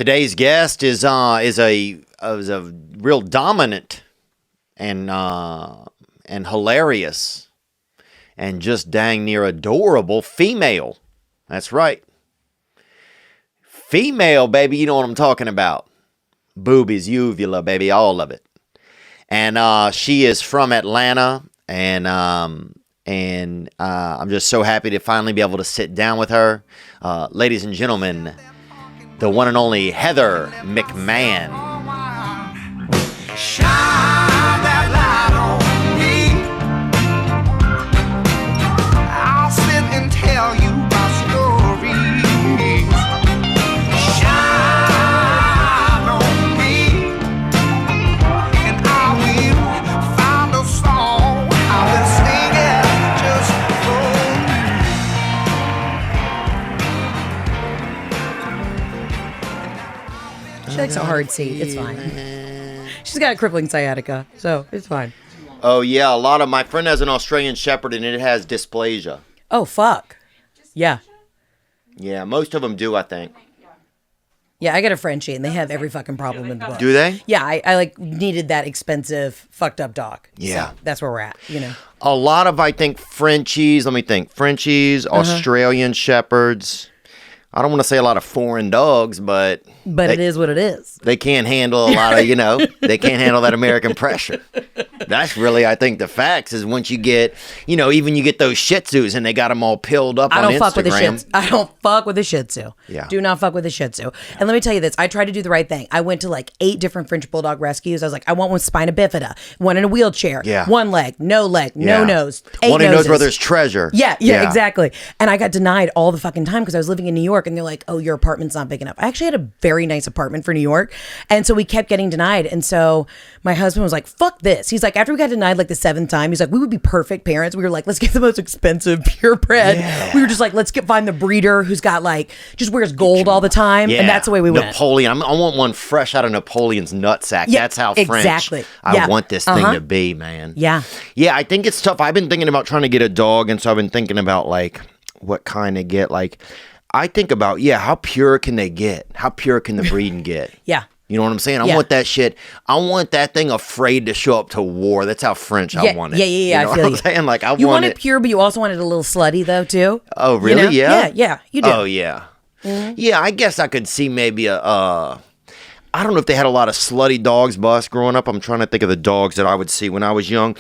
Today's guest is a real dominant and hilarious and just dang near adorable female. That's right. Female, baby, you know what I'm talking about. Boobies, uvula, baby, all of it. And she is from Atlanta, and I'm just so happy to finally be able to sit down with her. Ladies and gentlemen, the one and only Heather McMahan. Shine that light on me. I'll sit and tell you my stories. Shine on me, and I will find a song I will sing it just for you. She likes a hard seat. It's fine. She's got a crippling sciatica, so it's fine. Oh, yeah. A lot of my friend has an Australian Shepherd, and it has dysplasia. Oh, fuck. Yeah. Yeah, most of them do, I think. Yeah, I got a Frenchie, and they have every fucking problem in the book. Do they? Yeah, I like needed that expensive, fucked up dog. Yeah. So that's where we're at, you know. A lot of, I think, Frenchies. Let me think. Frenchies, Australian Shepherds. I don't want to say a lot of foreign dogs, but it is what it is. They can't handle a lot of, they can't handle that American pressure. That's really, I think, the facts is once you get, even you get those Shih Tzus and they got them all pilled up on Instagram. I don't fuck with the Shih Tzu. Yeah. Do not fuck with the Shih Tzu. And let me tell you this. I tried to do the right thing. I went to like 8 different French Bulldog rescues. I was like, I want one spina bifida, one in a wheelchair, one leg, no nose, 8 one who noses. knows where there's treasure. Yeah, exactly. And I got denied all the fucking time because I was living in New York and they're like, oh, your apartment's not big enough. I actually had a very nice apartment for New York. And so we kept getting denied. And so my husband was like, fuck this. He's like, after we got denied like the 7th time, he's like, we would be perfect parents. We were like, let's get the most expensive purebred. Yeah. We were just like, let's find the breeder who's got like, just wears gold all the time. Yeah. And that's the way we went. Napoleon. I want one fresh out of Napoleon's nutsack. Yeah, that's how French I want this thing to be, man. Yeah. Yeah, I think it's tough. I've been thinking about trying to get a dog. And so I've been thinking about like what kind to get. Like, I think about, how pure can they get? How pure can the breeding get? Yeah. You know what I'm saying? I want that shit. I want that thing afraid to show up to war. That's how French I want it. Yeah. You know I feel what I'm saying? Like, you want it pure, but you also want it a little slutty, though, too. Oh, really? Yeah, you do. Oh, yeah. Mm-hmm. Yeah, I guess I could see maybe I don't know if they had a lot of slutty dogs, Bus, growing up. I'm trying to think of the dogs that I would see when I was young.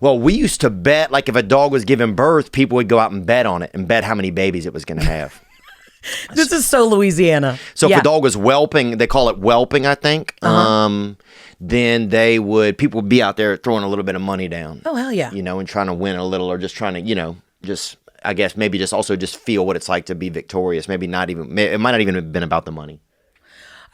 Well, we used to bet, like, if a dog was giving birth, people would go out and bet on it and bet how many babies it was going to have. This is so Louisiana. So if a dog was whelping, they call it whelping, I think. Then people would be out there throwing a little bit of money down. Oh, hell yeah. And trying to win a little or just trying to, I guess maybe just also just feel what it's like to be victorious. Maybe not even, it might not even have been about the money.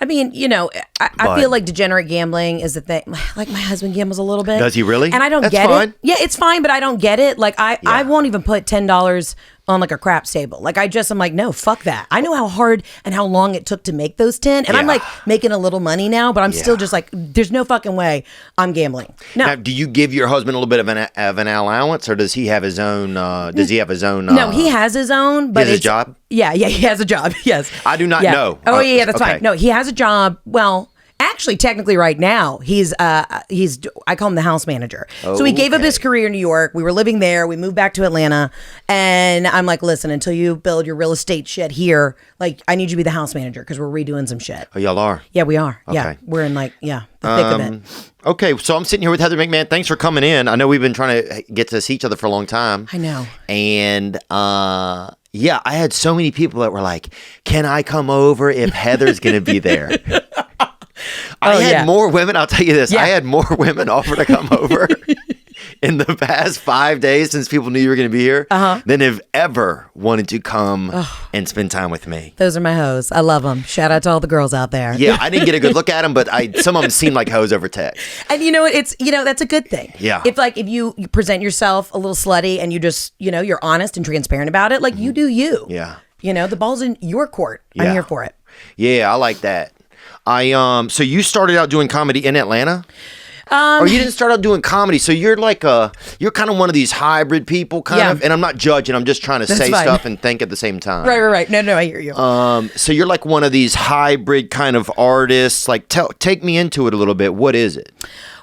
I mean, I feel like degenerate gambling is the thing. Like my husband gambles a little bit. Does he really? And I don't get it. Yeah, it's fine, but I don't get it. Like I won't even put $10 on like a craps table. Like I'm like, no, fuck that. I know how hard and how long it took to make those 10. And I'm like making a little money now, but I'm still just like, there's no fucking way I'm gambling. No. Now, do you give your husband a little bit of an allowance, or does he have his own? No, he has his own. But his job. Yeah, he has a job. Yes. I do not know. Oh yeah, that's fine. No, he has a job. Well, actually, technically, right now, he's I call him the house manager. So he gave up his career in New York. We were living there. We moved back to Atlanta, and I'm like, listen, until you build your real estate shit here, like I need you to be the house manager because we're redoing some shit. Oh, y'all are? Yeah, we are. Okay. Yeah, we're in the thick of it. Okay, so I'm sitting here with Heather McMahan. Thanks for coming in. I know we've been trying to get to see each other for a long time. I know. And I had so many people that were like, "Can I come over if Heather's going to be there?" I had more women. I'll tell you this. I had more women offer to come over in the past 5 days since people knew you were going to be here than have ever wanted to come and spend time with me. Those are my hoes. I love them. Shout out to all the girls out there. Yeah, I didn't get a good look at them, but some of them seemed like hoes over text. And it's that's a good thing. Yeah. If you present yourself a little slutty and you just you're honest and transparent about it, like you do you. Yeah. The ball's in your court. Yeah. I'm here for it. Yeah, I like that. So you started out doing comedy in Atlanta? Or you didn't start out doing comedy, so you're like you're kind of one of these hybrid people, kind of. And I'm not judging. I'm just trying to say stuff and think at the same time. Right. No, I hear you. So you're like one of these hybrid kind of artists. Like, take me into it a little bit. What is it?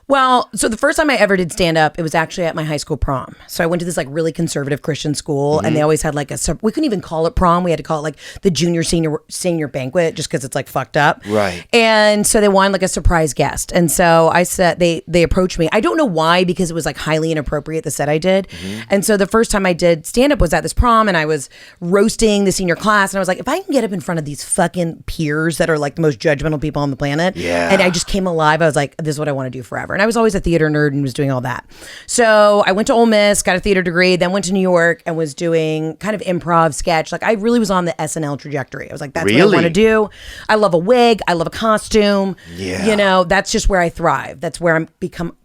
Well, so the first time I ever did stand up, it was actually at my high school prom. So I went to this like really conservative Christian school, and they always had like we couldn't even call it prom. We had to call it like the junior senior banquet, just because it's like fucked up. Right. And so they wanted like a surprise guest, and so I said they approached me. I don't know why, because it was like highly inappropriate, the set I did. And so the first time I did stand up was at this prom, and I was roasting the senior class, and I was like, if I can get up in front of these fucking peers that are like the most judgmental people on the planet, and I just came alive. I was like, this is what I want to do forever. And I was always a theater nerd and was doing all that. So I went to Ole Miss, got a theater degree, then went to New York and was doing kind of improv sketch. Like I really was on the SNL trajectory. I was like, that's what I want to do. I love a wig. I love a costume. Yeah. You know, that's just where I thrive. That's where I'm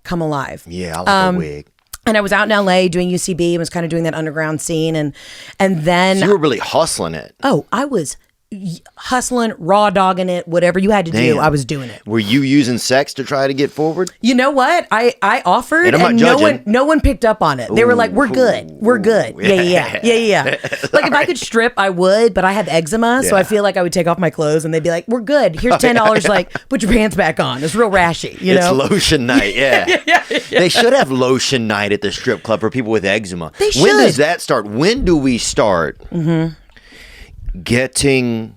come alive. Yeah, I like a wig. And I was out in LA doing UCB and was kind of doing that underground scene. And then... So you were really hustling it. Oh, I was hustling, raw dogging it, whatever you had to do, I was doing it. Were you using sex to try to get forward? You know what? I offered, and no one picked up on it. They were like, "We're good, we're good." Yeah. Like if I could strip, I would, but I have eczema, so I feel like I would take off my clothes, and they'd be like, "We're good. Here's $10. Like, put your pants back on." It's real rashy, you know. It's lotion night. Yeah. They should have lotion night at the strip club for people with eczema. They should. When does that start? When do we start? Getting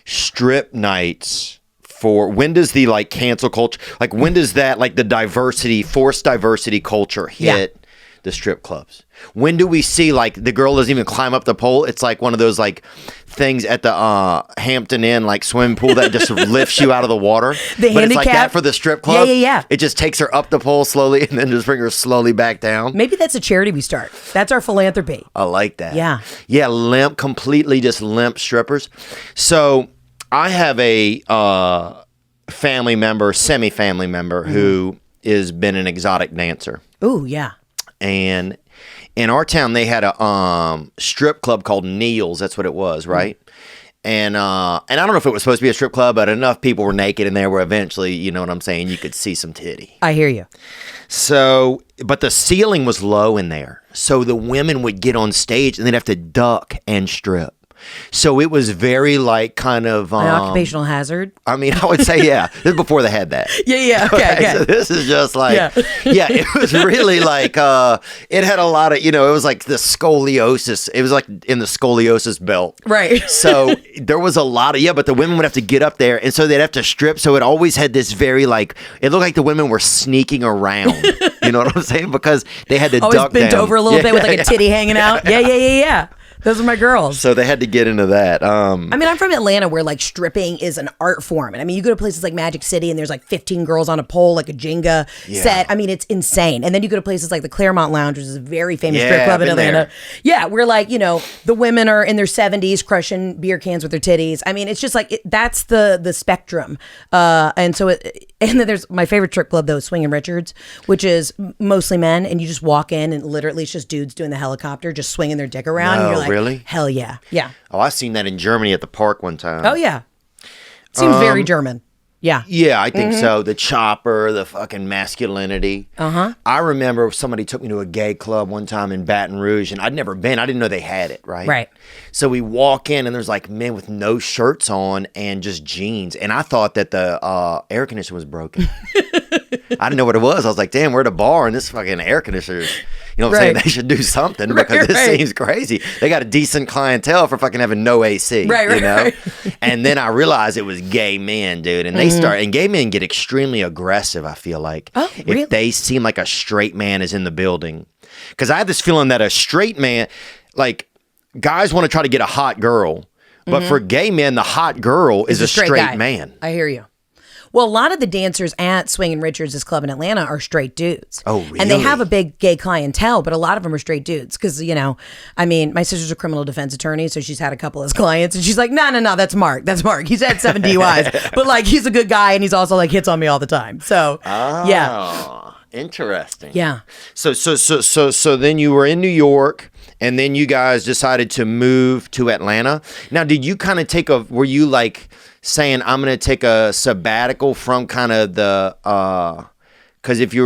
strip nights for when does the like cancel culture, like when does that like the forced diversity culture hit the strip clubs? When do we see like the girl doesn't even climb up the pole? It's like one of those like things at the Hampton Inn like swimming pool that just lifts you out of the water. But it's like that for the strip club. Yeah. It just takes her up the pole slowly and then just bring her slowly back down. Maybe that's a charity we start. That's our philanthropy. I like that. Yeah, completely just limp strippers. So I have a semi-family member who has been an exotic dancer. Ooh, yeah. And in our town, they had a strip club called Neil's. That's what it was, right? And I don't know if it was supposed to be a strip club, but enough people were naked in there where eventually, you know what I'm saying, you could see some titty. I hear you. So, but the ceiling was low in there. So the women would get on stage and they'd have to duck and strip. So it was very like kind of an occupational hazard. I mean, I would say this is before they had that. Yeah. Okay. So this is just like it was really like it had a lot of, you know, it was like the scoliosis. It was like in the scoliosis belt. Right. So there was a lot of but the women would have to get up there and so they'd have to strip. So it always had this very like it looked like the women were sneaking around. You know what I'm saying? Because they had to always duck bent down. over a little bit with like a titty hanging out. Yeah. Those are my girls. So they had to get into that. I mean, I'm from Atlanta where like stripping is an art form. And I mean, you go to places like Magic City and there's like 15 girls on a pole, like a Jenga set. I mean, it's insane. And then you go to places like the Claremont Lounge, which is a very famous strip club in Atlanta. There. Yeah, where like, you know, the women are in their 70s crushing beer cans with their titties. I mean, it's just like, that's the spectrum. And so and then there's my favorite strip club though, Swingin' Richards, which is mostly men. And you just walk in and literally it's just dudes doing the helicopter, just swinging their dick around. And you're like, really? Hell yeah. Yeah. Oh, I seen that in Germany at the park one time. Oh, yeah. Seems very German. Yeah. Yeah, I think so. The chopper, the fucking masculinity. I remember somebody took me to a gay club one time in Baton Rouge, and I'd never been. I didn't know they had it, right? Right. So we walk in, and there's like men with no shirts on and just jeans. And I thought that the air conditioner was broken. I didn't know what it was. I was like, damn, we're at a bar, and this fucking air conditioner is... You know what I'm saying? They should do something because this seems crazy. They got a decent clientele for fucking having no AC. You know? And then I realized it was gay men, dude. And they start, and gay men get extremely aggressive, I feel like. Oh, really? If they seem like a straight man is in the building. Because I have this feeling that a straight man, like, guys want to try to get a hot girl. But for gay men, the hot girl is a straight man. I hear you. Well, a lot of the dancers at Swingin' Richards' club in Atlanta are straight dudes. Oh, really? And they have a big gay clientele, but a lot of them are straight dudes. Because, you know, I mean, my sister's a criminal defense attorney, so she's had a couple as clients. And she's like, no, that's Mark. That's Mark. He's had 7 DUIs. But, like, he's a good guy, and he's also, like, hits on me all the time. So, yeah. Interesting. Yeah. So then you were in New York, and then you guys decided to move to Atlanta. Now, did you kind of were you, like... saying I'm going to take a sabbatical from kind of the Because if you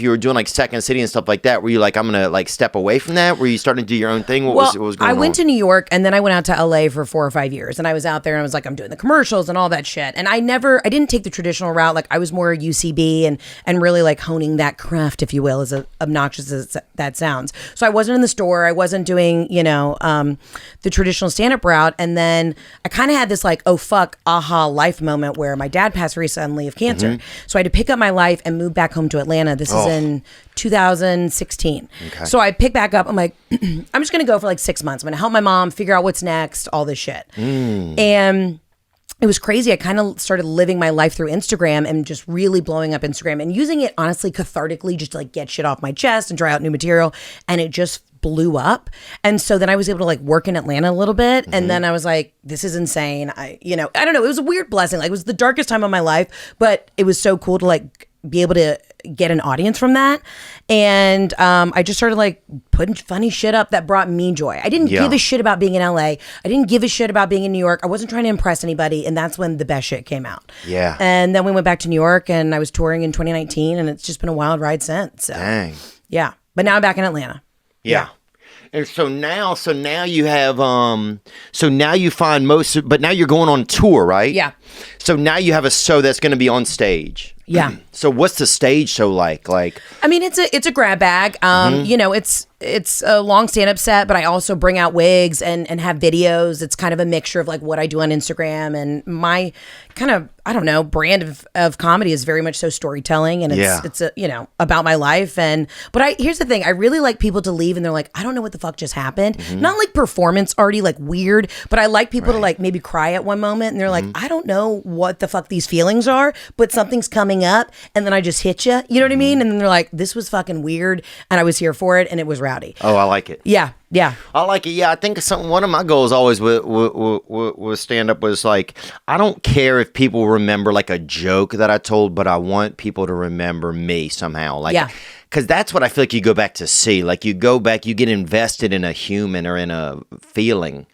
were doing like Second City and stuff like that, were you like, I'm gonna like step away from that? Were you starting to do your own thing? What was going on? I went to New York and then I went out to LA for 4 or 5 years, and I was out there and I was like, I'm doing the commercials and all that shit. And I didn't take the traditional route. Like I was more UCB and really like honing that craft, if you will, as obnoxious as that sounds. So I wasn't in the store. I wasn't doing, the traditional stand-up route. And then I kind of had this like, oh fuck, aha life moment where my dad passed recently of cancer. So I had to pick up my life and move back home to Atlanta. This is in 2016. Okay. So I pick back up. I'm like, I'm just going to go for like 6 months. I'm going to help my mom figure out what's next, all this shit. And it was crazy. I kind of started living my life through Instagram and just really blowing up Instagram and using it honestly cathartically just to like get shit off my chest and try out new material. And it just blew up. And so then I was able to like work in Atlanta a little bit. And then I was like, this is insane. I don't know. It was a weird blessing. Like it was the darkest time of my life, but it was so cool to like be able to get an audience from that. And I just started like putting funny shit up that brought me joy. I didn't give a shit about being in LA. I didn't give a shit about being in New York. I wasn't trying to impress anybody. And that's when the best shit came out. Yeah. And then we went back to New York and I was touring in 2019 and it's just been a wild ride since. So, dang. Yeah. But now I'm back in Atlanta. Yeah. And so now you have so now you find but now you're going on tour, right? Yeah. So now you have a show that's going to be on stage. Yeah. So what's the stage show like? I mean, it's a grab bag. It's a long stand-up set, but I also bring out wigs and have videos. It's kind of a mixture of like what I do on Instagram, and my kind of, I don't know, brand of comedy is very much so storytelling, and it's about my life. But here's the thing, I really like people to leave and they're like, I don't know what the fuck just happened. Not like performance arty, like weird, but I like people to like maybe cry at one moment and they're like, I don't know what the fuck these feelings are, but something's coming up, and then I just hit you. You know what I mean? And then they're like, this was fucking weird, and I was here for it, and it was rowdy. Oh, I like it. Yeah. I like it. Yeah, I think one of my goals always with stand up was like, I don't care if people remember like a joke that I told, but I want people to remember me somehow. Like, because that's what I feel like you go back to see. Like you go back, you get invested in a human or in a feeling.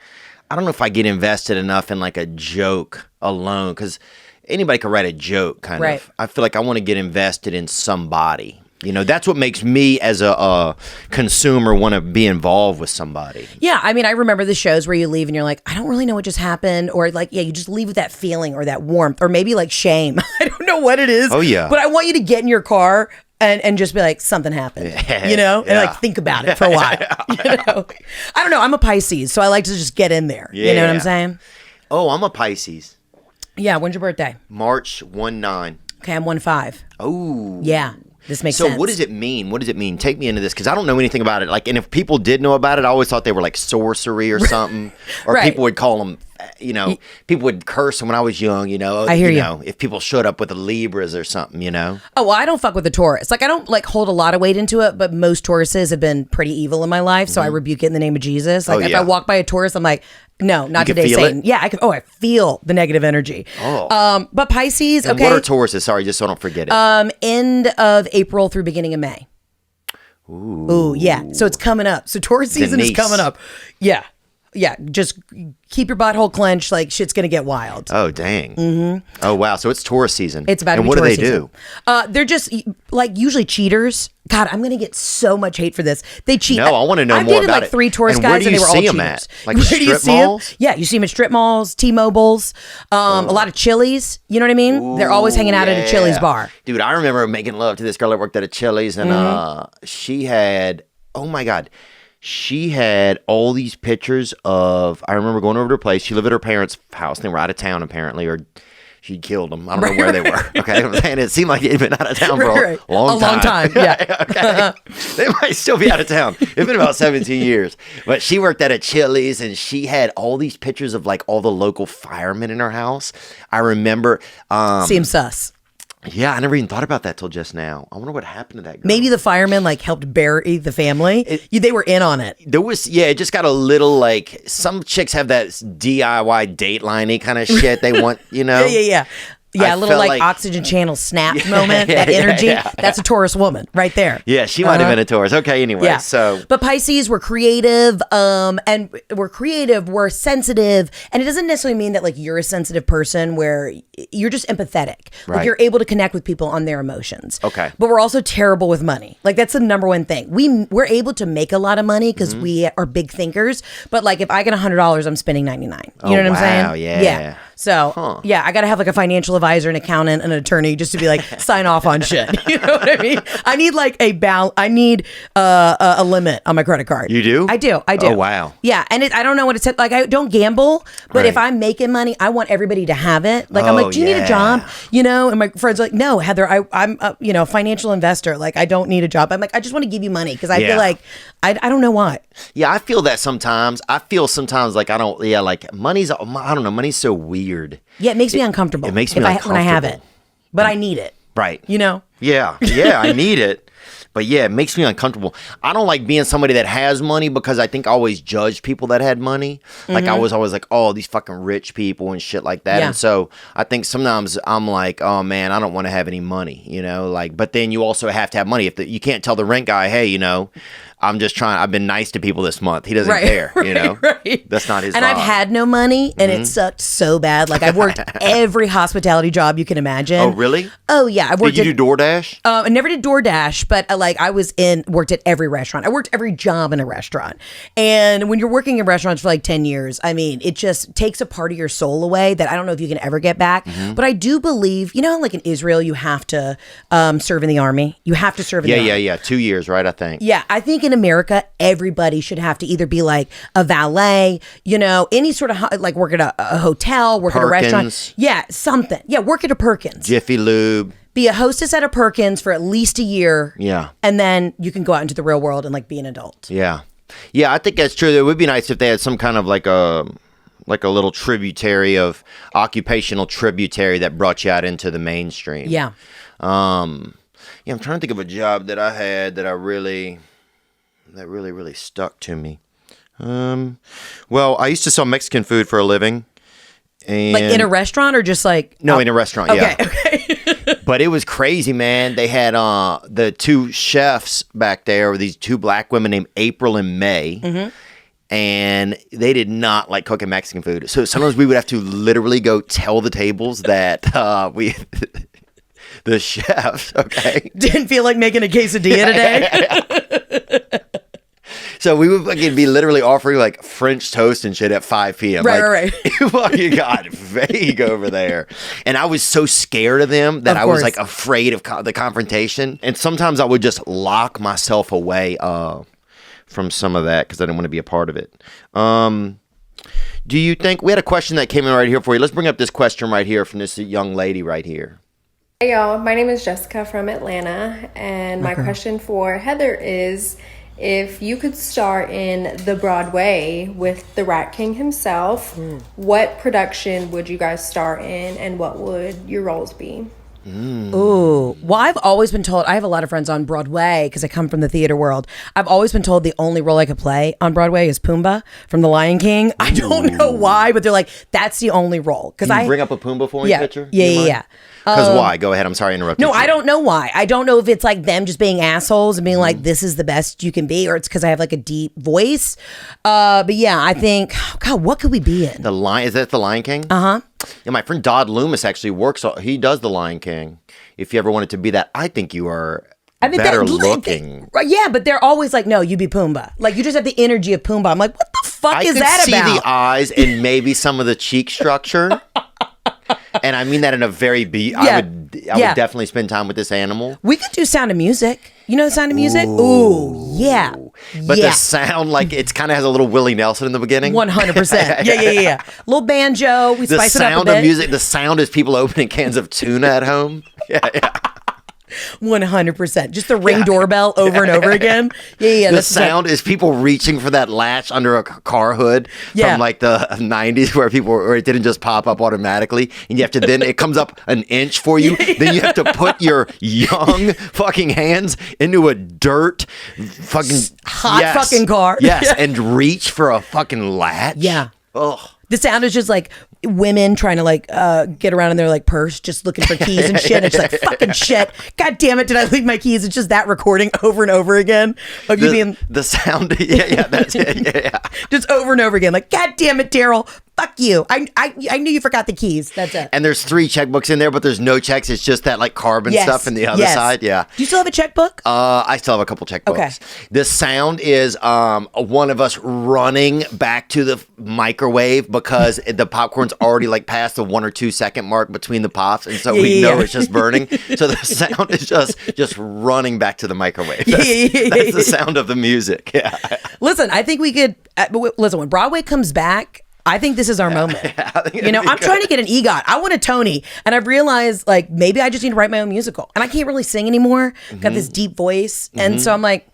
I don't know if I get invested enough in like a joke alone, because anybody can write a joke kind of. I feel like I want to get invested in somebody. That's what makes me as a consumer want to be involved with somebody. Yeah, I mean, I remember the shows where you leave and you're like, I don't really know what just happened. Or like, you just leave with that feeling or that warmth or maybe like shame. I don't know what it is. Oh, yeah. But I want you to get in your car and just be like, something happened, and like think about it for a while. I don't know. I'm a Pisces, so I like to just get in there. You know what I'm saying? Oh, I'm a Pisces. Yeah, when's your birthday? March 19. Okay, I'm 15. Oh. Yeah. This makes sense. So what does it mean? What does it mean? Take me into this, because I don't know anything about it. Like, and if people did know about it, I always thought they were like sorcery or something, or people would call them, people would curse them when I was young. I hear you. If people showed up with the Libras or something, Oh, well, I don't fuck with the Taurus. Like, I don't like hold a lot of weight into it, but most Tauruses have been pretty evil in my life, so I rebuke it in the name of Jesus. Like, if I walk by a Taurus, I'm like, no, not today, Satan. Yeah, I can. Oh, I feel the negative energy. Oh, but Pisces. And what are Tauruses? Sorry, just so I don't forget it. End of April through beginning of May. Ooh, yeah. So it's coming up. So Taurus season is coming up. Yeah. Just keep your butthole clenched. Like shit's gonna get wild. Oh dang. Oh wow. So it's Taurus season. It's about. And what do they do? They're just like usually cheaters. God, I'm gonna get so much hate for this. They cheat. No, I want to know more about it. I've dated like 3 Taurus guys, and they were all cheaters. At? Like strip malls? Yeah, you see them at strip malls, T-Mobiles, a lot of Chili's. You know what I mean? Ooh, they're always hanging out at a Chili's bar. Dude, I remember making love to this girl that worked at a Chili's, and she had, oh my God, she had all these pictures of, I remember going over to her place. She lived at her parents' house. They were out of town apparently, or she killed them. I don't know where they were. Okay, I'm saying it seemed like they'd been out of town for a long time. Yeah. Okay. They might still be out of town. It's been about 17 years. But she worked at a Chili's, and she had all these pictures of like all the local firemen in her house. I remember. Seems sus. Yeah, I never even thought about that till just now. I wonder what happened to that girl. Maybe the firemen like helped bury the family. They were in on it. There was, it just got a little like, some chicks have that DIY Dateline-y kind of shit they want, Yeah. Yeah, a little like oxygen channel snap moment, that energy. That's a Taurus woman right there. Yeah, she might have been a Taurus. Okay, anyway. So, but Pisces, we're creative, and we're sensitive, and it doesn't necessarily mean that like you're a sensitive person where you're just empathetic. Like you're able to connect with people on their emotions. Okay. But we're also terrible with money. Like that's the number one thing. We're able to make a lot of money because we are big thinkers. But like if I get $100, I'm spending 99. You know what I'm saying? Wow, yeah. Yeah. So I got to have like a financial advisor, an accountant, an attorney just to be like sign off on shit. You know what I mean? I need like I need a limit on my credit card. You do? I do. Oh wow. Yeah, and I don't know what it said. Like I don't gamble, but if I'm making money, I want everybody to have it. Like I'm like, do you need a job? You know? And my friends are like, no, Heather, I'm a financial investor. Like I don't need a job. I'm like, I just want to give you money because I feel like I don't know why. Yeah, I feel that sometimes. I feel sometimes like I don't. Yeah, like money's. I don't know. Money's so weird. Yeah, it makes me uncomfortable. It makes me uncomfortable when I have it, but I need it. Right. You know. Yeah. I need it. But yeah, it makes me uncomfortable. I don't like being somebody that has money because I think I always judged people that had money. Like I was always like, oh, these fucking rich people and shit like that. Yeah. And so I think sometimes I'm like, oh man, I don't want to have any money, you know? Like, but then you also have to have money. You can't tell the rent guy, hey, you know, I've been nice to people this month. He doesn't care, you know? Right. That's not his And vibe. I've had no money and it sucked so bad. Like I've worked every hospitality job you can imagine. Oh, really? Oh, yeah. Did you do DoorDash? I never did DoorDash, but like I worked at every restaurant. I worked every job in a restaurant. And when you're working in restaurants for like 10 years, I mean, it just takes a part of your soul away that I don't know if you can ever get back. But I do believe, you know, like in Israel, you have to serve in the army. You have to serve in the army. Yeah. 2 years, right, I think. Yeah, I think in America, everybody should have to either be like a valet, you know, any sort of like work at a hotel, work at a restaurant. Yeah, something. Yeah, work at a Perkins. Jiffy Lube. Be a hostess at a Perkins for at least a year. Yeah. And then you can go out into the real world and like be an adult. Yeah. Yeah, I think that's true. It would be nice if they had some kind of like a little tributary of occupational tributary that brought you out into the mainstream. Yeah. I'm trying to think of a job that I had that really stuck to me. Well, I used to sell Mexican food for a living. And like in a restaurant or just like... No, in a restaurant, yeah. Okay. But it was crazy, man. They had the two chefs back there, were these two black women named April and May. And they did not like cooking Mexican food. So sometimes we would have to literally go tell the tables that the chefs, okay? Didn't feel like making a quesadilla today. So we would fucking be literally offering like French toast and shit at 5 p.m. Right. You fucking got vague over there. And I was so scared of them that I was like afraid of the confrontation. And sometimes I would just lock myself away from some of that because I didn't want to be a part of it. Do you think, we had a question that came in right here for you. Let's bring up this question right here from this young lady right here. Hey y'all, my name is Jessica from Atlanta. And my question for Heather is, if you could star in the Broadway with the Rat King himself, what production would you guys star in and what would your roles be? Ooh. Well, I've always been told, I have a lot of friends on Broadway because I come from the theater world. I've always been told the only role I could play on Broadway is Pumbaa from The Lion King. I don't know why, but they're like, that's the only role. Can you bring up a Pumbaa for me picture? Yeah. Because why? Go ahead. I'm sorry to interrupt you. No, I don't know why. I don't know if it's like them just being assholes and being like, this is the best you can be, or it's because I have like a deep voice. But yeah, I think, God, what could we be in? Is that The Lion King? Uh-huh. Yeah, my friend Dodd Loomis actually he does The Lion King. If you ever wanted to be that, I think you are better looking. Yeah, but they're always like, no, you be Pumbaa. Like, you just have the energy of Pumbaa. I'm like, what the fuck is that about? I could see the eyes and maybe some of the cheek structure. And I mean that in a very I would definitely spend time with this animal. We could do Sound of Music. You know the Sound of Music? Ooh, yeah. But the sound, like, it kind of has a little Willie Nelson in the beginning. 100%. Yeah. Little banjo. We spice it up a bit. The sound of music. The sound is people opening cans of tuna at home. Yeah. 100%. Just the Ring doorbell over and over again. Yeah. The sound is people reaching for that latch under a car hood from like the 90s where it didn't just pop up automatically. And you have to then, it comes up an inch for you. Then you have to put your young fucking hands into a dirt fucking hot fucking car. Yes. And reach for a fucking latch. Yeah. Ugh. The sound is just like women trying to like get around in their like purse, just looking for keys and shit. And she's like, fucking shit. God damn it, did I leave my keys? It's just that recording over and over again of you being the sound. Yeah, that's it. Yeah. Just over and over again. Like, God damn it, Daryl. Fuck you. I knew you forgot the keys. That's it. And there's 3 checkbooks in there, but there's no checks. It's just that like carbon stuff in the other side. Yeah. Do you still have a checkbook? I still have a couple checkbooks. Okay. The sound is one of us running back to the microwave because the popcorn's already like past the 1 or 2 second mark between the pops, and so we know it's just burning. So the sound is just running back to the microwave. That's the sound of the music. Yeah. Listen, I think we could. Listen, when Broadway comes back, I think this is our moment. I'm trying to get an EGOT. I want a Tony, and I've realized like maybe I just need to write my own musical, and I can't really sing anymore. Got this deep voice, and so I'm like,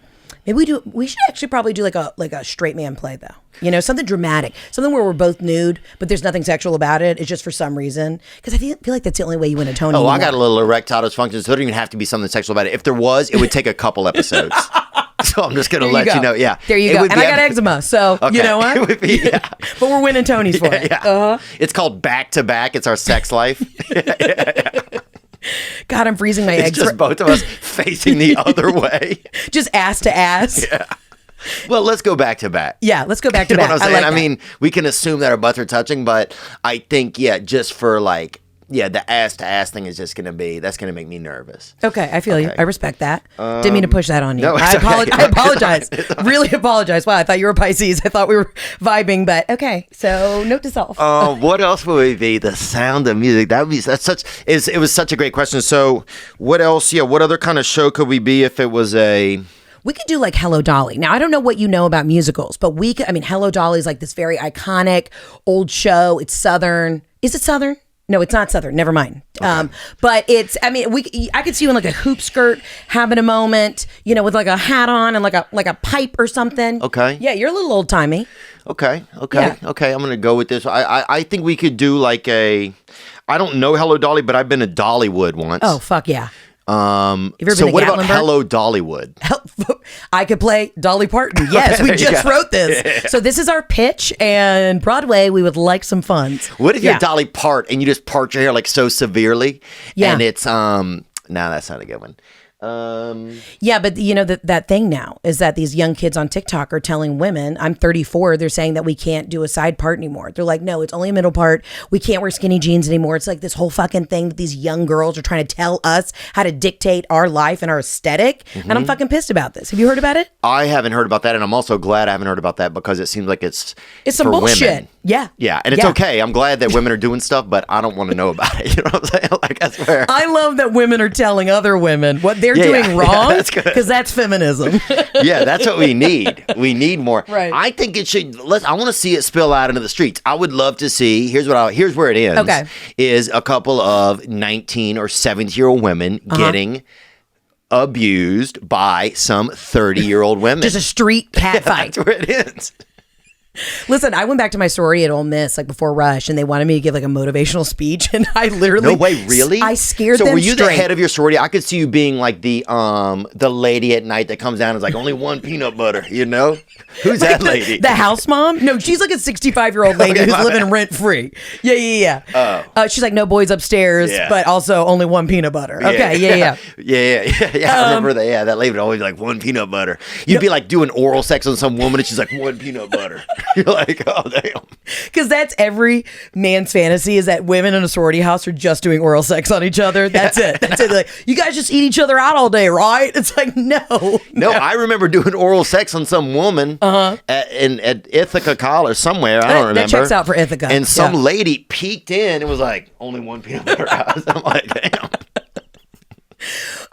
maybe we should actually probably do like a straight man play though. Something dramatic, something where we're both nude, but there's nothing sexual about it. It's just for some reason because I feel like that's the only way you win a Tony. I got a little erectile dysfunction, so it don't even have to be something sexual about it. If there was, it would take a couple episodes. So I'm just going to let you know. Yeah. There you go. And I got eczema. So you know what? It would be, but we're winning Tonys for it. Yeah. It's called Back to Back. It's our sex life. God, I'm freezing my eggs. It's just both of us facing the other way. Just ass to ass. Yeah. Well, let's go back to back. Yeah, let's go back to You know back. what I'm saying? I mean, we can assume that our butts are touching, but I think, just for like, the ass to ass thing is just going to be, that's going to make me nervous. Okay, I feel you. I respect that. Didn't mean to push that on you. No, I apologize. Really apologize. Wow, I thought you were Pisces. I thought we were vibing, but okay. So note to self. What else would it be? The sound of music. It was such a great question. So what else? Yeah, what other kind of show could we be if it was a... We could do like Hello Dolly. Now, I don't know what you know about musicals, but Hello Dolly is like this very iconic old show. It's Southern. Is it Southern? No, it's not Southern. Never mind. Okay. But it's, I could see you in like a hoop skirt having a moment, with like a hat on and like a pipe or something. Okay. Yeah, you're a little old timey. Okay. Yeah. Okay. I'm going to go with this. I think we could do like I don't know Hello Dolly, but I've been to Dollywood once. Oh, fuck yeah. So what about Hello Dollywood? I could play Dolly Parton. Yes, we just wrote this. Yeah. So this is our pitch, and Broadway, we would like some funds. What if you're Dolly Part and you just part your hair like so severely? Yeah. And it's that's not a good one. Yeah, but that thing now is that these young kids on TikTok are telling women, I'm 34, they're saying that we can't do a side part anymore. They're like, no, it's only a middle part. We can't wear skinny jeans anymore. It's like this whole fucking thing that these young girls are trying to tell us how to dictate our life and our aesthetic. And I'm fucking pissed about this. Have you heard about it? I haven't heard about that, and I'm also glad I haven't heard about that because it seems like it's some bullshit. Women. Yeah. Yeah, and it's okay. I'm glad that women are doing stuff, but I don't want to know about it. You know what I'm saying? Like, that's where I love that women are telling other women what they're doing wrong. Because that's feminism. Yeah, that's what we need. We need more. Right. I think it should. I want to see it spill out into the streets. I would love to see. Here's where it ends. Okay. Is a couple of 19 or 17-year-old women getting abused by some 30-year-old women. Just a street cat fight. That's where it ends. Listen, I went back to my sorority at Ole Miss like before Rush, and they wanted me to give like a motivational speech, and I literally... No way, really? I scared them So were you straight. the head of your sorority? I could see you being like the lady at night that comes down and is like, only one peanut butter, Who's that lady? The house mom? No, she's like a 65-year-old lady who's living rent-free. Yeah. She's like, no boys upstairs, but also only one peanut butter. Okay, yeah. I remember that. Yeah, that lady would always be like, one peanut butter. You'd be like doing oral sex on some woman, and she's like, one peanut butter. You're like, oh, damn. Because that's every man's fantasy, is that women in a sorority house are just doing oral sex on each other. That's it. That's it. Like, you guys just eat each other out all day, right? It's like, no. I remember doing oral sex on some woman at Ithaca College somewhere. I don't remember. That checks out for Ithaca. And some lady peeked in and was like, only one peanut butter house. I'm like, damn.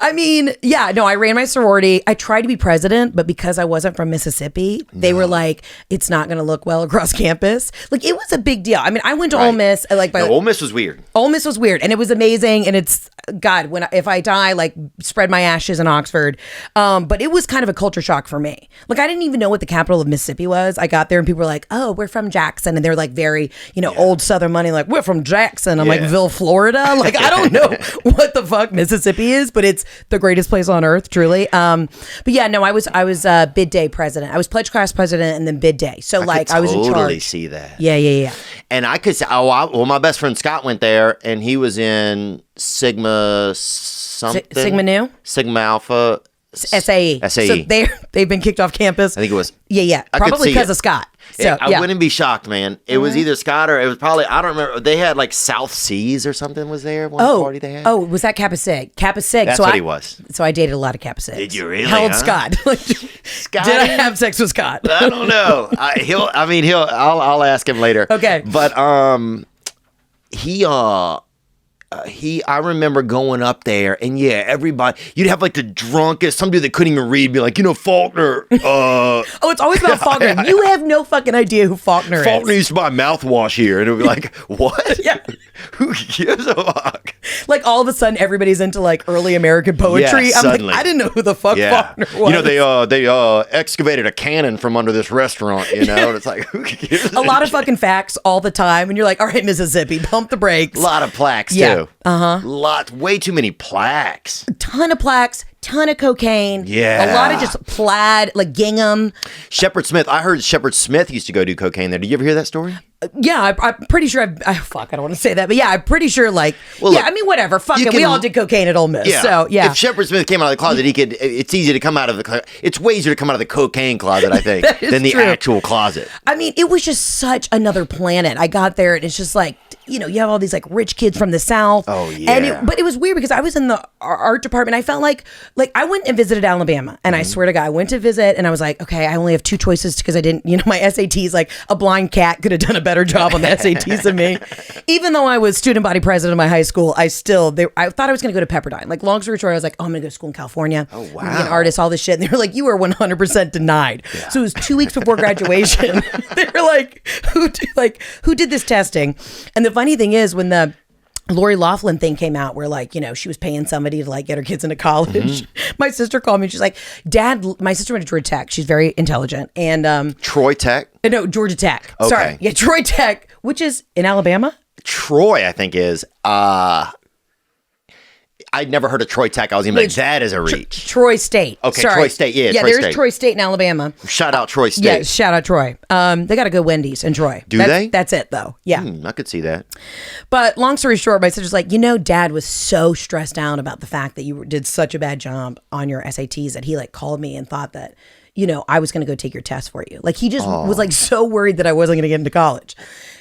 I mean, I ran my sorority. I tried to be president, but because I wasn't from Mississippi, they were like, it's not going to look well across campus. Like, it was a big deal. I mean, I went to Ole Miss. Ole Miss was weird. Ole Miss was weird, and it was amazing, and it's God, if I die, like spread my ashes in Oxford. But it was kind of a culture shock for me. Like I didn't even know what the capital of Mississippi was. I got there and people were like, "Oh, we're from Jackson," and they're like very, old Southern money. Like we're from Jackson. I'm like Ville, Florida. Like I don't know what the fuck Mississippi is, but it's the greatest place on earth, truly. But yeah, no, I was bid day president. I was pledge class president and then bid day. So I was in charge. Totally see that. Yeah. And I could say, well, my best friend Scott went there, and he was in Sigma something. Sigma Nu? Sigma Alpha. SAE. So they've been kicked off campus. I think it was. Yeah. Probably because of Scott. So, I wouldn't be shocked, man. It was either Scott or it was probably, I don't remember. They had like South Seas or something was there. One party they had. Oh, was that Kappa Sig? Kappa Sig. That's what he was. So I dated a lot of Kappa Sigs. Did you really? Held Scott. Scott? Did I have sex with Scott? I don't know. I'll ask him later. Okay. But I remember going up there, and everybody, you'd have like the drunkest, some dude that couldn't even read, be like, Faulkner. Oh, it's always about Faulkner. You have no fucking idea who Faulkner is. Faulkner used to buy mouthwash here, and it would be like, what? Yeah. Who gives a fuck? Like all of a sudden, everybody's into like early American poetry. Yeah, I'm suddenly. like, I didn't know who the fuck Faulkner was. They excavated a cannon from under this restaurant, and it's like, who gives a lot of fucking facts all the time, and you're like, all right, Mississippi, pump the brakes. A lot of plaques too. Way too many plaques. Ton of plaques, ton of cocaine. Yeah. A lot of just plaid, like gingham. Shepard Smith. I heard Shepard Smith used to go do cocaine there. Did you ever hear that story? Yeah, I'm pretty sure I don't want to say that, but yeah, I'm pretty sure look, whatever. Fuck it. We all did cocaine at Ole Miss. Yeah. So yeah. If Shepard Smith came out of the closet, it's easy to come out of it's way easier to come out of the cocaine closet, I think, than the actual closet. I mean, it was just such another planet. I got there and it's just like, you have all these like rich kids from the South. Oh yeah. But it was weird because I was in the art department. I felt like I went and visited Alabama, and I swear to God, I went to visit and I was like, okay, I only have 2 choices because I didn't, my SATs, like a blind cat could have done a better job on the SATs than me. Even though I was student body president of my high school, I thought I was going to go to Pepperdine. Like long story short, I was like, oh, I'm going to go to school in California. Oh wow. I'm gonna be an artist, all this shit. And they were like, you are 100% denied. Yeah. So it was 2 weeks before graduation. They were like, who did this testing? And the funny thing is when the Lori Loughlin thing came out where she was paying somebody to get her kids into college. My sister called me and she's like, Dad, my sister went to Georgia Tech. She's very intelligent. And Troy Tech? No, Georgia Tech. Okay. Sorry. Yeah, Troy Tech, which is in Alabama. Troy, I think is. I'd never heard of Troy Tech. I was even like, that is a reach. Troy State. Okay, Sorry. Troy State. Yeah, Troy State. Troy State in Alabama. Shout out Troy State. Yeah, shout out Troy. They got a good Wendy's in Troy. They? That's it, though. Yeah. I could see that. But long story short, my sister's like, Dad was so stressed out about the fact that you did such a bad job on your SATs that he called me and thought that, I was going to go take your test for you. He just was so worried that I wasn't going to get into college.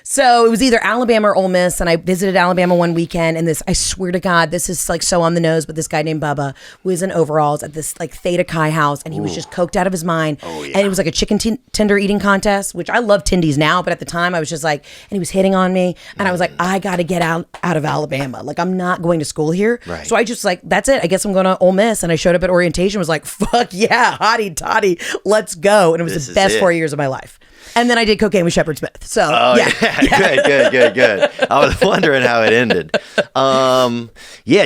So it was either Alabama or Ole Miss, and I visited Alabama one weekend, and I swear to God, this is so on the nose, but this guy named Bubba was in overalls at this Theta Chi house, and he was just coked out of his mind. Oh, yeah. And it was a chicken tender eating contest, which I love tendies now, but at the time I was just and he was hitting on me, and I was like, I got to get out of Alabama. I'm not going to school here. Right. So I just that's it. I guess I'm going to Ole Miss, and I showed up at orientation, was like, fuck yeah, hottie toddy, let's go. And it was the best 4 years of my life. And then I did cocaine with Shepard Smith. So, yeah. Good. I was wondering how it ended.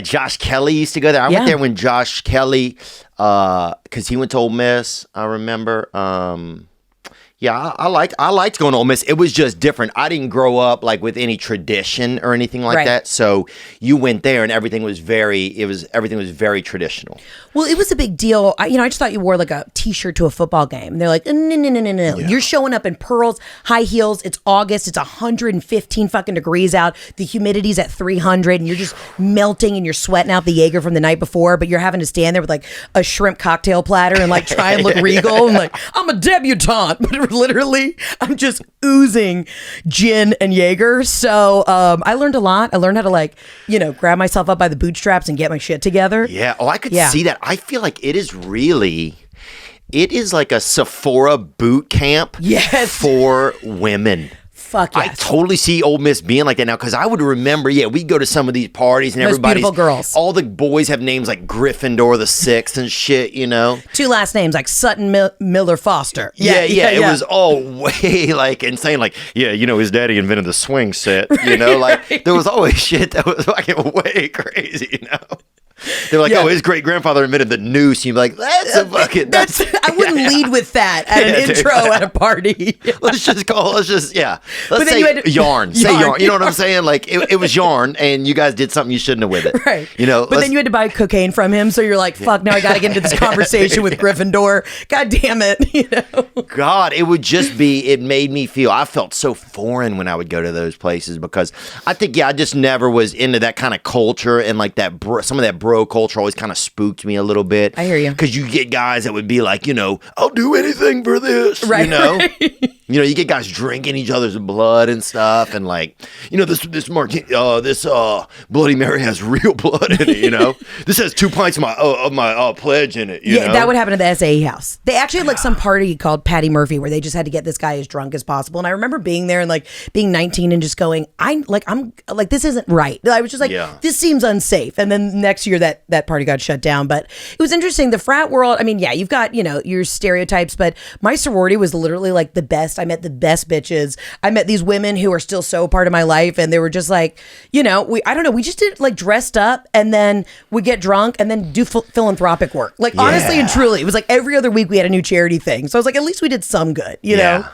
Josh Kelly used to go there. I went there when Josh Kelly, because he went to Ole Miss, I remember. I liked going to Ole Miss. It was just different. I didn't grow up with any tradition or anything like that. So you went there and everything was very traditional. Well, it was a big deal. I just thought you wore a t-shirt to a football game. And they're like, no. Yeah. You're showing up in pearls, high heels. It's August. It's 115 fucking degrees out. The humidity's at 300 and you're just melting and you're sweating out the Jaeger from the night before, but you're having to stand there with a shrimp cocktail platter and try and look regal and I'm a debutante. But literally, I'm just oozing gin and Jaeger. So I learned a lot. I learned how to grab myself up by the bootstraps and get my shit together. Yeah. Oh, I could see that. I feel like it is like a Sephora boot camp for women. Fuck yes. I totally see Ole Miss being like that now, because I would remember, we'd go to some of these parties and Most everybody's beautiful girls. All the boys have names like Gryffindor the Sixth and shit, you know? 2 last names like Sutton Miller Foster. Yeah. It was all way like insane. Like, his daddy invented the swing set, you know? Like, there was always shit that was fucking way crazy, you know? They're like, his great grandfather invented the noose. You'd be like, that's a fucking. I wouldn't lead with that at an intro at a party. Let's say you yarn. Say yarn. You know what I'm saying? Like it was yarn, and you guys did something you shouldn't have with it. Right. You know. But then you had to buy cocaine from him, so you're like, fuck. Now I got to get into this conversation with Gryffindor. God damn it. You know. God, it would just be. It made me feel. I felt so foreign when I would go to those places, because I think I just never was into that kind of culture, and like that some of that bro culture always kind of spooked me a little bit. I hear you. Because you get guys that would be like, I'll do anything for this. Right. You know? Right. You get guys drinking each other's blood and stuff, and like, this Bloody Mary has real blood in it. This has 2 pints of my pledge in it. You know? That would happen at the SAE house. They actually had like some party called Patty Murphy where they just had to get this guy as drunk as possible. And I remember being there and like being 19 and just going, I'm like, this isn't right. I was just like, this seems unsafe. And then next year that party got shut down. But it was interesting. The frat world, I mean, you've got, your stereotypes, but my sorority was literally like the best. I met the best bitches. I met these women who are still so part of my life, and they were just like, we just did like dressed up, and then we get drunk and then do philanthropic work. Like honestly and truly, it was like every other week we had a new charity thing. So I was like, at least we did some good, you know?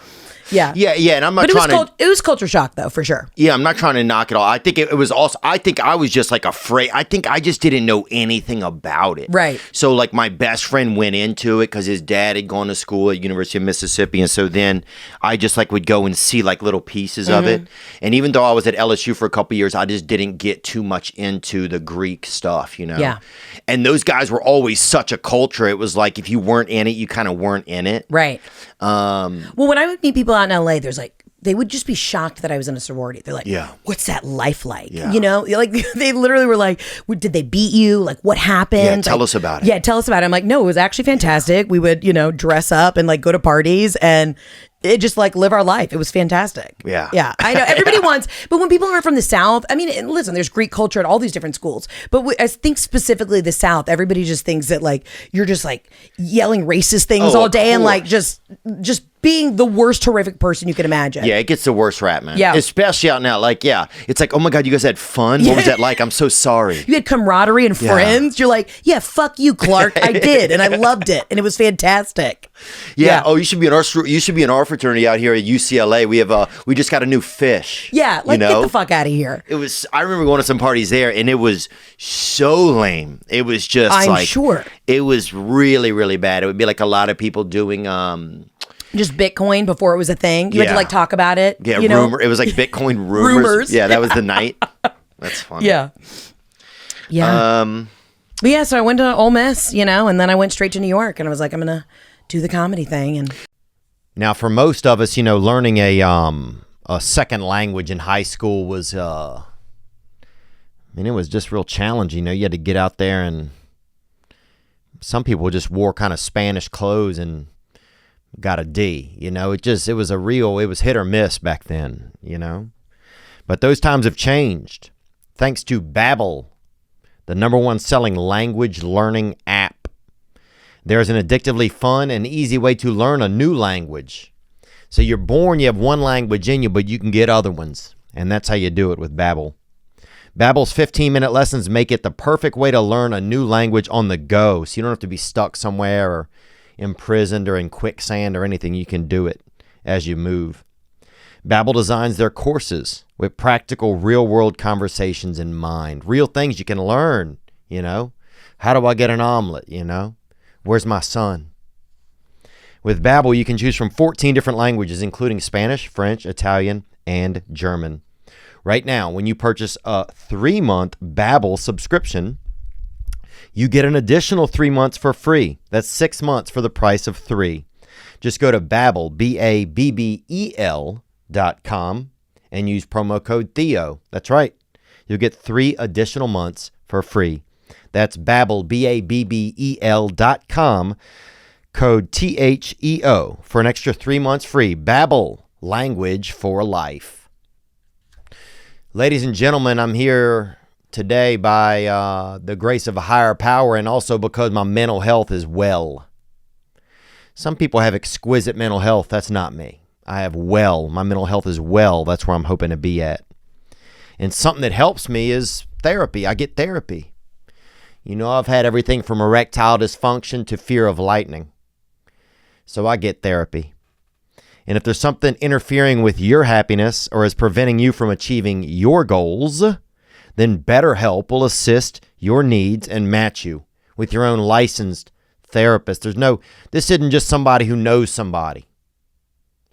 Yeah. And I'm not trying to. It was culture shock, though, for sure. Yeah, I'm not trying to knock it all. I think it was also. I think I was just like afraid. I think I just didn't know anything about it. Right. So like my best friend went into it because his dad had gone to school at University of Mississippi, and so then I just like would go and see like little pieces of it. And even though I was at LSU for a couple of years, I just didn't get too much into the Greek stuff, Yeah. And those guys were always such a culture. It was like if you weren't in it, you kind of weren't in it. Right. Well, when I would meet people out in LA, there's like, they would just be shocked that I was in a sorority. They're like, what's that like? Yeah. Like they literally were like, did they beat you? Like what happened? Yeah, tell us about it. Yeah, tell us about it. I'm like, no, it was actually fantastic. We would, dress up and like go to parties and it just like live our life. It was fantastic. Yeah. Yeah. I know everybody wants, but when people are from the South, I mean, and listen, there's Greek culture at all these different schools, but I think specifically the South, everybody just thinks that like, you're just like yelling racist things all day and like just being the worst horrific person you can imagine. Yeah, it gets the worst rap, man. Yeah. Especially out now. Like, it's like, oh my God, you guys had fun? What was that like? I'm so sorry. You had camaraderie and friends. You're like, yeah, fuck you, Clark. I did. And I loved it. And it was fantastic. Yeah. Oh, you should be in our fraternity out here at UCLA. We just got a new fish. Yeah. Like, get the fuck out of here. I remember going to some parties there and it was so lame. It was just I'm sure. It was really, really bad. It would be like a lot of people doing, just Bitcoin before it was a thing. You had to like talk about it. Yeah, rumor. It was like Bitcoin rumors. Yeah, that was the night. That's funny. Yeah. Yeah. But yeah, so I went to Ole Miss, and then I went straight to New York, and I was like, I'm gonna do the comedy thing. And now, for most of us, learning a second language in high school was, it was just real challenging. You had to get out there, and some people just wore kind of Spanish clothes and got a D. It was hit or miss back then. But those times have changed. Thanks to Babbel, the #1 selling language learning app. There's an addictively fun and easy way to learn a new language. So you're born, you have one language in you, but you can get other ones. And that's how you do it with Babbel. Babbel's 15-minute lessons make it the perfect way to learn a new language on the go. So you don't have to be stuck somewhere or imprisoned or in quicksand or anything. You can do it as you move. Babbel designs their courses with practical real-world conversations in mind. Real things you can learn, How do I get an omelet, Where's my son? With Babbel, you can choose from 14 different languages, including Spanish, French, Italian, and German. Right now, when you purchase a 3-month Babbel subscription, you get an additional 3 months for free. That's 6 months for the price of 3. Just go to Babbel, BABBEL.com, and use promo code Theo. That's right. You'll get 3 additional months for free. That's Babbel, BABBEL.com, code THEO for an extra 3 months free. Babbel, language for life. Ladies and gentlemen, I'm here today by the grace of a higher power and also because my mental health is well. Some people have exquisite mental health. That's not me. I have well. My mental health is well. That's where I'm hoping to be at. And something that helps me is therapy. I get therapy. You know, I've had everything from erectile dysfunction to fear of lightning. So I get therapy. And if there's something interfering with your happiness or is preventing you from achieving your goals, then BetterHelp will assist your needs and match you with your own licensed therapist. This isn't just somebody who knows somebody.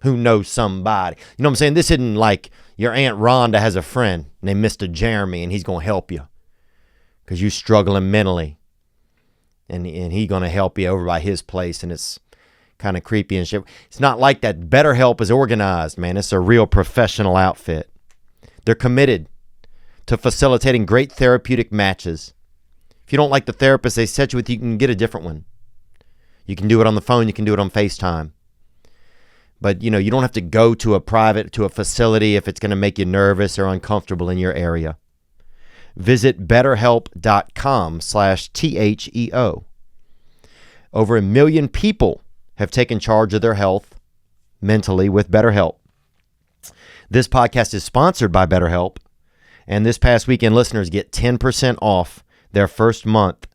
You know what I'm saying? This isn't like your Aunt Rhonda has a friend named Mr. Jeremy and he's going to help you because you're struggling mentally. And he's going to help you over by his place, and it's kind of creepy and shit. It's not like that. BetterHelp is organized, man. It's a real professional outfit. They're committed to facilitating great therapeutic matches. If you don't like the therapist they set you with, you can get a different one. You can do it on the phone. You can do it on FaceTime. But, you don't have to go to a facility if it's going to make you nervous or uncomfortable in your area. Visit BetterHelp.com/THEO. Over 1 million people have taken charge of their health mentally with BetterHelp. This podcast is sponsored by BetterHelp, and this past weekend listeners get 10% off their first month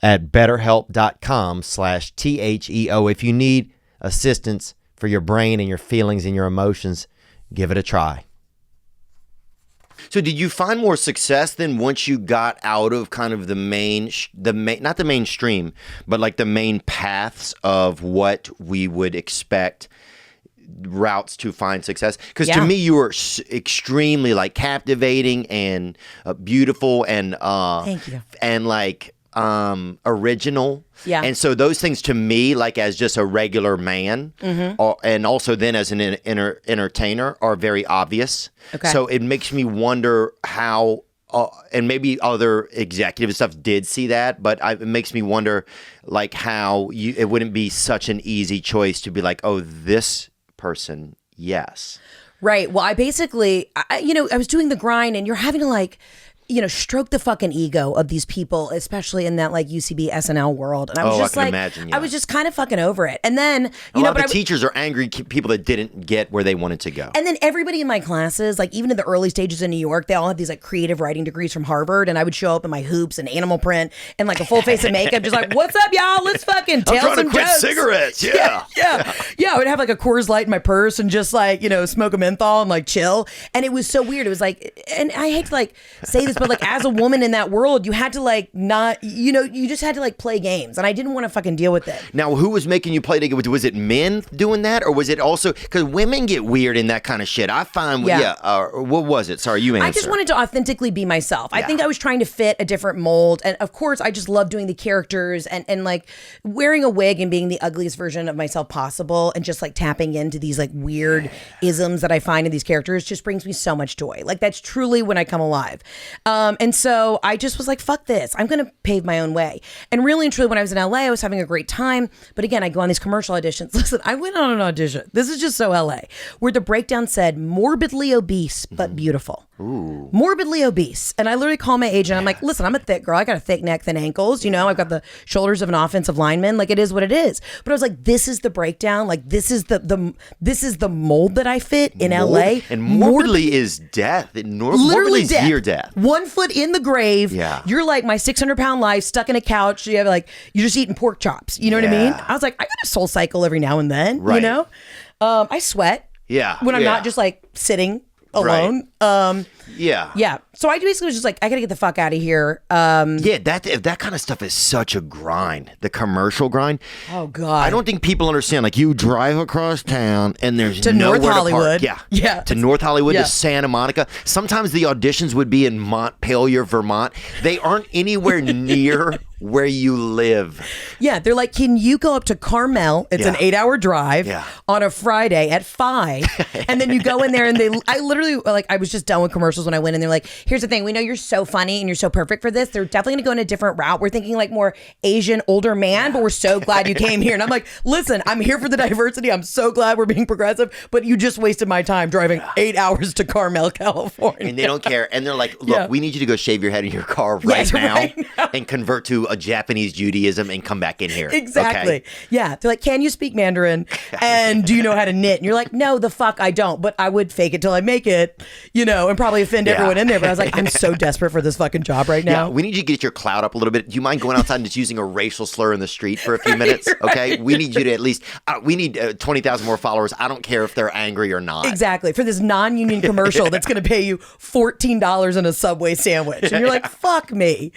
at BetterHelp.com/THEO. If you need assistance for your brain and your feelings and your emotions, give it a try. So did you find more success then once you got out of kind of not the mainstream, but like the main paths of what we would expect routes to find success? Because to me, you were extremely like captivating and beautiful and thank you. And like original. Yeah. And so those things to me, like as just a regular man, and also then as an entertainer, are very obvious. Okay. So it makes me wonder how, and maybe other executive stuff did see that, but it makes me wonder like how it wouldn't be such an easy choice to be like, oh, this person, yes. Right. Well, I basically, I was doing the grind, and you're having to like, stroke the fucking ego of these people, especially in that like UCB SNL world. And I was just imagine, I was just kind of fucking over it. And then, a lot of the teachers are angry people that didn't get where they wanted to go. And then everybody in my classes, like even in the early stages in New York, they all had these like creative writing degrees from Harvard. And I would show up in my hoops and animal print and like a full face of makeup, just like, what's up, y'all? Let's fucking tell some I'm trying to quit jokes. cigarettes. Yeah. I would have like a Coors Light in my purse and just like, smoke a menthol and like chill. And it was so weird. It was like, and I hate to like say this, but like as a woman in that world, you had to like not, you just had to like play games, and I didn't want to fucking deal with it. Now, who was making you play the game? Was it men doing that, or was it also because women get weird in that kind of shit? I find, what was it? Sorry, you answer. I just wanted to authentically be myself. I think I was trying to fit a different mold, and of course, I just love doing the characters and like wearing a wig and being the ugliest version of myself possible, and just like tapping into these like weird isms that I find in these characters just brings me so much joy. Like that's truly when I come alive. And so I just was like, fuck this. I'm going to pave my own way. And really and truly, when I was in LA, I was having a great time. But again, I go on these commercial auditions. Listen, I went on an audition. This is just so LA, where the breakdown said morbidly obese, but beautiful. Ooh. Morbidly obese. And I literally call my agent. I'm like, listen, I'm a thick girl. I got a thick neck, thin ankles. I've got the shoulders of an offensive lineman. Like it is what it is. But I was like, this is the breakdown. Like this is the mold that I fit in LA. And morbidly is death. Morbidly is near death. 1 foot in the grave. Yeah. You're like my 600-pound life stuck in a couch. You have like, you're just eating pork chops. You know what I mean? I was like, I got a soul cycle every now and then, right. I sweat. Yeah. When I'm not just like sitting alone. Right. Yeah. So I basically was just like, I gotta get the fuck out of here. That kind of stuff is such a grind. The commercial grind. Oh God. I don't think people understand. Like you drive across town and there's to nowhere North Hollywood. to park. Yeah. To North Hollywood, to Santa Monica. Sometimes the auditions would be in Montpelier, Vermont. They aren't anywhere near where you live. Yeah, they're like, can you go up to Carmel? It's an 8-hour drive on a Friday at 5, and then you go in there and I literally like I was just done with commercials when I went in. They're like, here's the thing. We know you're so funny and you're so perfect for this. They're definitely going to go in a different route. We're thinking like more Asian, older man, but we're so glad you came here. And I'm like, listen, I'm here for the diversity. I'm so glad we're being progressive, but you just wasted my time driving 8 hours to Carmel, California. And they don't care. And they're like, look, we need you to go shave your head in your car right now and convert to a Japanese Judaism and come back in here. Exactly. Okay? Yeah. They're like, can you speak Mandarin? And do you know how to knit? And you're like, no, the fuck I don't. But I would fake it till I make it, and probably offend everyone in there. But I was like, I'm so desperate for this fucking job right now. Yeah, we need you to get your clout up a little bit. Do you mind going outside and just using a racial slur in the street for a few minutes? Okay. We need you to at least, we need 20,000 more followers. I don't care if they're angry or not. Exactly. For this non-union commercial that's going to pay you $14 in a Subway sandwich. And you're like, fuck me.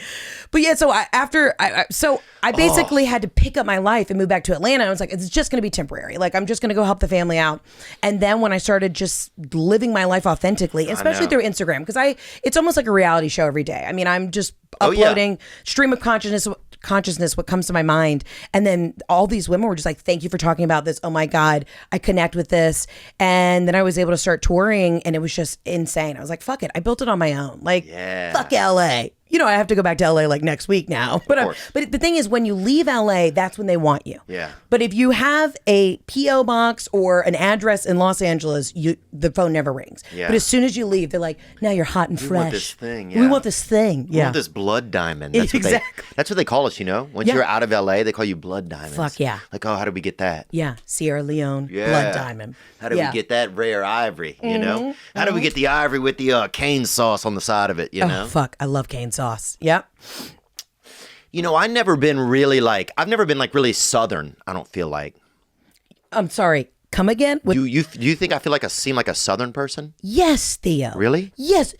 But yeah, so I basically had to pick up my life and move back to Atlanta. I was like, it's just going to be temporary. Like, I'm just going to go help the family out. And then when I started just living my life authentically, especially through Instagram, because it's almost like a reality show every day. I mean, I'm just uploading stream of consciousness, what comes to my mind. And then all these women were just like, thank you for talking about this. Oh my God, I connect with this. And then I was able to start touring and it was just insane. I was like, fuck it. I built it on my own. Like, fuck LA. I have to go back to LA like next week now. But the thing is, when you leave LA, that's when they want you. Yeah. But if you have a P.O. box or an address in Los Angeles, the phone never rings. Yeah. But as soon as you leave, they're like, now you're hot and fresh. We want this thing. Yeah. We want this thing. We want this blood diamond. That's that's what they call us, Once you're out of LA, they call you blood diamonds. Fuck yeah. Like, oh, how did we get that? Yeah. Sierra Leone, blood diamond. How did we get that rare ivory, How did we get the ivory with the cane sauce on the side of it, Oh, fuck. I love cane sauce. Yep. I've never been really Southern, I don't feel like. I'm sorry. Come again? Do you think I seem like a Southern person? Yes, Theo. Really? Yes.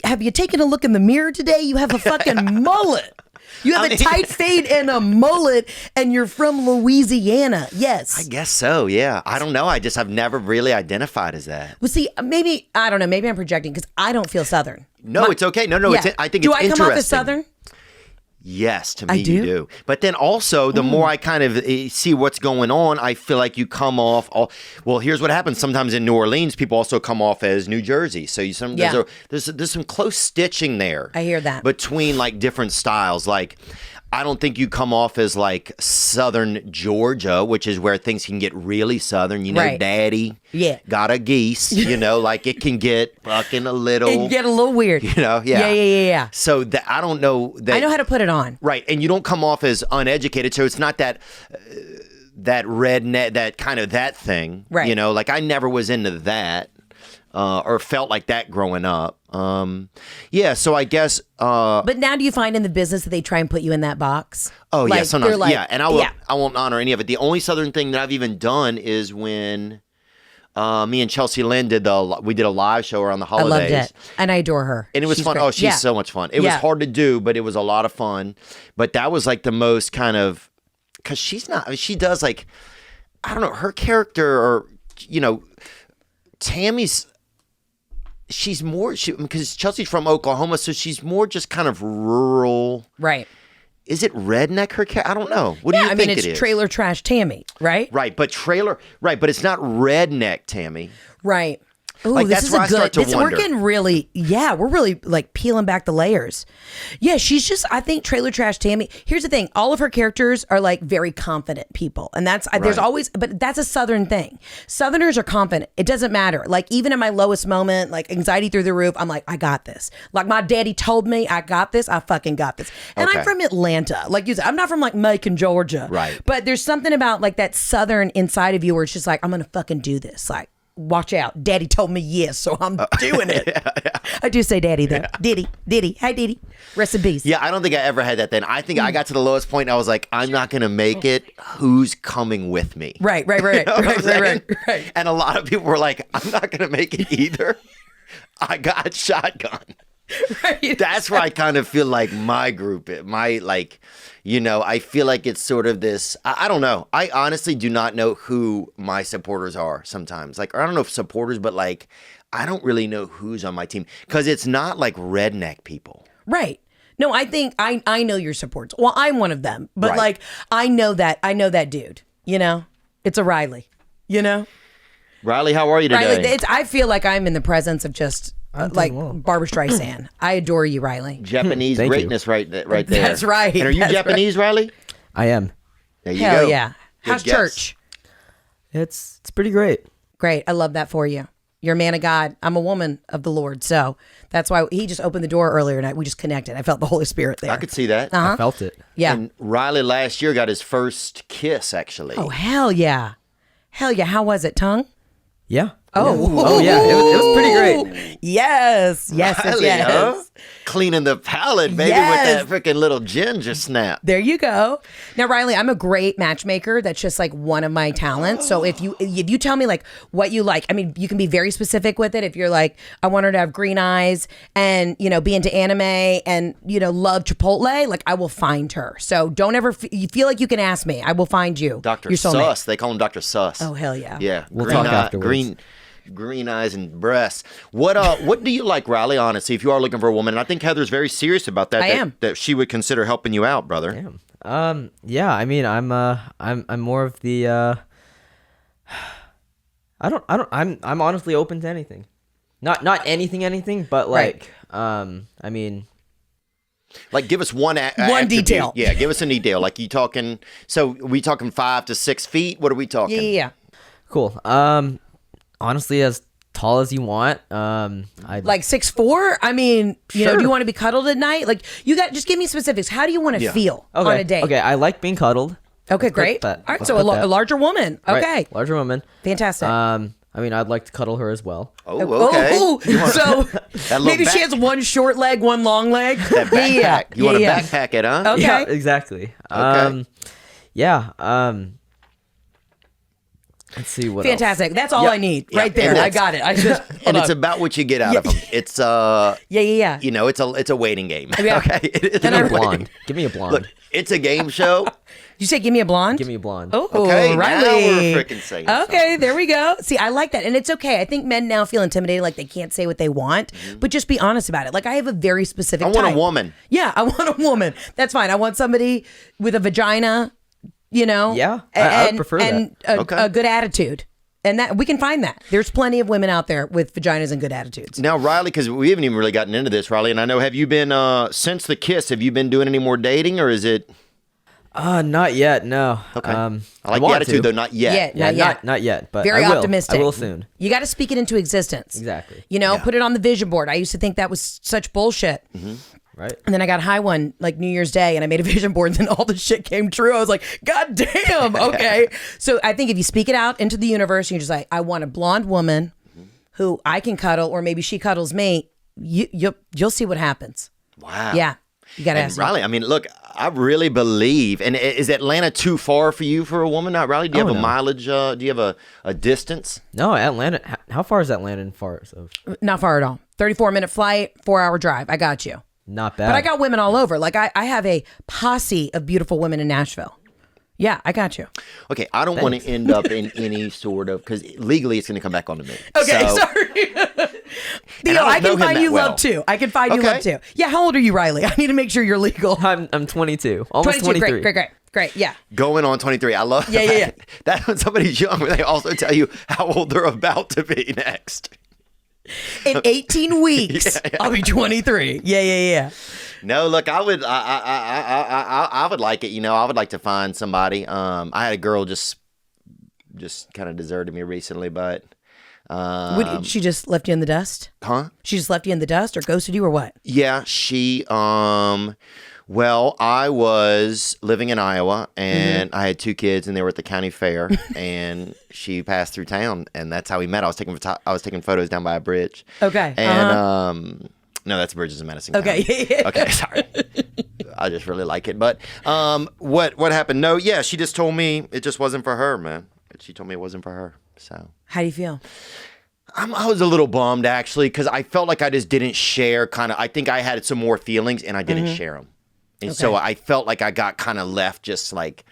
Have you taken a look in the mirror today? You have a fucking mullet. You have a tight fade and a mullet, and you're from Louisiana. Yes. I guess so, yeah. I don't know. I've never really identified as that. Well, see, maybe, I don't know. Maybe I'm projecting because I don't feel Southern. No, it's okay. No. I think it's interesting. Do I come off as Southern? Yes, to me you do. But then also, the more I kind of see what's going on, I feel like you come off. Here's what happens. Sometimes in New Orleans, people also come off as New Jersey. So there's some close stitching there. I hear that. Between like different styles. Like, I don't think you come off as like Southern Georgia, which is where things can get really Southern. Daddy got a geese. Like it can get fucking a little. It can get a little weird. Yeah. So I don't know. I know how to put it on. Right, and you don't come off as uneducated, so it's not that redneck, that kind of that thing. Right. Like I never was into that. Or felt like that growing up. So I guess. But now, do you find in the business that they try and put you in that box? Oh, yeah, sometimes. And I won't honor any of it. The only Southern thing that I've even done is when me and Chelsea Lynn did a live show around the holidays. I loved it, and I adore her. And it was fun. Great. Oh, she's so much fun. It was hard to do, but it was a lot of fun. But that was like the most kind of, because she does like, I don't know, her character or Tammy's. She's more because Chelsea's from Oklahoma, so she's more just kind of rural. Right. Is it redneck her character? I don't know. What do you think it is? I mean, it's trailer trash Tammy, right? Right, but it's not redneck Tammy. Right. Ooh, like, this is a good. We're getting really, we're really like peeling back the layers. Yeah, she's just. I think trailer trash Tammy. Here's the thing: all of her characters are like very confident people, and that's there's always. But that's a Southern thing. Southerners are confident. It doesn't matter. Like even in my lowest moment, like anxiety through the roof, I'm like, I got this. Like my daddy told me, I got this. I fucking got this. And I'm from Atlanta, like you said. I'm not from like Macon, Georgia. Right. But there's something about like that Southern inside of you where it's just like I'm gonna fucking do this. Like. Watch out. Daddy told me yes, so I'm doing it. I do say daddy, though. Diddy. Hi, Diddy. Rest in peace. Yeah, I don't think I ever had that then. I think I got to the lowest point and I was like, I'm not going to make it. Who's coming with me? Right. Right. And a lot of people were like, I'm not going to make it either. I got shotgun. Right. That's where I kind of feel like my group, I feel like it's sort of this, I don't know. I honestly do not know who my supporters are sometimes. Like, or I don't know if supporters, but like, I don't really know who's on my team because it's not like redneck people. Right. No, I think I know your supporters. Well, I'm one of them, but like, I know that dude, it's a Riley, Riley, how are you today? Riley, I feel like I'm in the presence of just like Barbara Streisand. I adore you, Riley. Japanese greatness right there. That's right. And are you Japanese, Riley? I am. There you Hell go. yeah. Good How's guess. church? It's pretty great. Great. I love that for you. You're a man of God. I'm a woman of the Lord. So that's why he just opened the door earlier and we just connected. I felt the Holy Spirit there. I could see that. I felt it. Yeah. And Riley last year got his first kiss, actually. Oh, hell yeah. Hell yeah. How was it? Tongue? Yeah. Oh. Yeah. It was pretty great. Yes. Riley, huh? Cleaning the palate, baby, Yes. with that freaking little ginger snap. There you go. Now, Riley, I'm a great matchmaker. That's just like one of my talents. So if you tell me like what you like, I mean, you can be very specific with it. If you're like, I want her to have green eyes and, be into anime and, love Chipotle, like I will find her. So don't ever, you feel like you can ask me. I will find you. Dr. Your soulmate. Sus. They call him Dr. Sus. Oh, hell yeah. Yeah. We'll talk afterwards. Green eyes and breasts. What do you like, Riley, honestly, if you are looking for a woman? And I think Heather's very serious about that. I am. That she would consider helping you out, brother. Damn. Yeah, I mean, I'm more of the I'm honestly open to anything. Not anything, but like I mean, like give us one detail. Yeah, give us a detail. Like you talking, so we talking 5 to 6 feet? What are we talking? Yeah. cool. Honestly, as tall as you want. I'd Like 6'4"? I mean, do you want to be cuddled at night? Like just give me specifics. How do you want to feel on a date? Okay, I like being cuddled. Okay, great. All right, so a larger woman. Okay. Right, larger woman. Fantastic. I mean, I'd like to cuddle her as well. Oh, okay. So maybe she has one short leg, one long leg. That backpack. You want to backpack it, huh? Okay. Yeah, exactly. Okay. Let's see what Fantastic. That's all I need right there. I got it. I just and it's about what you get out of them. It's it's a waiting game. Yeah. Okay. Give me a blonde. Give me a blonde. Look, it's a game show. You say give me a blonde? Give me a blonde. Oh, Okay, Riley. now we're freaking saying Okay, there we go. See, I like that. And it's okay. I think men now feel intimidated, like they can't say what they want, but just be honest about it. Like I have a very specific I want type. a woman. Yeah, I want a woman. That's fine. I want somebody with a vagina, Yeah, I would prefer and that. a good attitude. And that we can find that. There's plenty of women out there with vaginas and good attitudes. Now, Riley, because we haven't even really gotten into this, Riley, and I know, have you been, since the kiss, have you been doing any more dating, or is it? Not yet, no. Okay. I like the want attitude, to. though, not yet. Yeah, not yet. Not yet, but Very I will. optimistic. I will soon. You got to speak it into existence. Exactly. Put it on the vision board. I used to think that was such bullshit. Right. And then I got high one like New Year's Day and I made a vision board and then all the shit came true. I was like, God damn. Okay. So I think if you speak it out into the universe and you're just like, I want a blonde woman who I can cuddle, or maybe she cuddles me, you'll see what happens. Wow. Yeah. You got to ask me. Riley, I mean, look, I really believe, and is Atlanta too far for you for a woman? Not Riley. Do you have a mileage? Do you have a distance? No, Atlanta. How far is Atlanta in far? Not far at all. 34-minute flight, 4-hour drive. I got you. Not bad. But I got women all over. Like I have a posse of beautiful women in Nashville. Yeah, I got you. Okay, I don't want to end up in any sort of, because legally it's going to come back onto me. Okay, So- sorry. Theo, I can find you love too. I can find you love too. Yeah, how old are you, Riley? I need to make sure you're legal. I'm 22. Almost 23. Great. Yeah. Going on 23. I love Yeah. that when somebody's young, they also tell you how old they're about to be next. In 18 weeks, I'll be 23. Yeah. No, look, I would like it. I would like to find somebody. I had a girl just kind of deserted me recently, but She just left you in the dust? huh? She just left you in the dust or ghosted you or what? Yeah, she well, I was living in Iowa and I had 2 kids and they were at the county fair and she passed through town and that's how we met. I was taking photos down by a bridge. Okay. And no, that's Bridges of Medicine. Okay. County. Okay, sorry. I just really like it. But what happened? No, yeah, she just told me it just wasn't for her, man. She told me it wasn't for her. So How do you feel? I was a little bummed actually because I felt like I just didn't share I think I had some more feelings and I didn't share them. And so I felt like I got kind of left just like,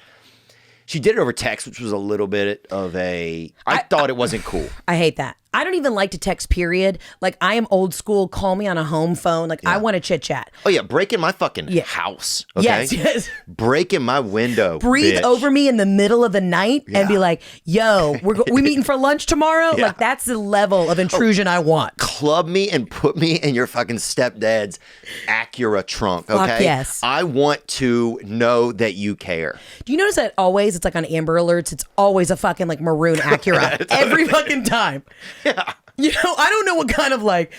she did it over text, which was a little bit of I thought it wasn't cool. I hate that. I don't even like to text, period. Like, I am old school. Call me on a home phone. Like, I want to chit chat. Oh, yeah. Break in my fucking house. Okay? Yes. Break in my window. Breathe bitch. over me in the middle of the night and be like, yo, we meeting for lunch tomorrow? Yeah. Like, that's the level of intrusion I want. Club me and put me in your fucking stepdad's Acura trunk, okay? Fuck yes. I want to know that you care. Do you notice that always, it's like on Amber Alerts, it's always a fucking like maroon Acura. Every fucking time. Yeah. You know, I don't know what kind of like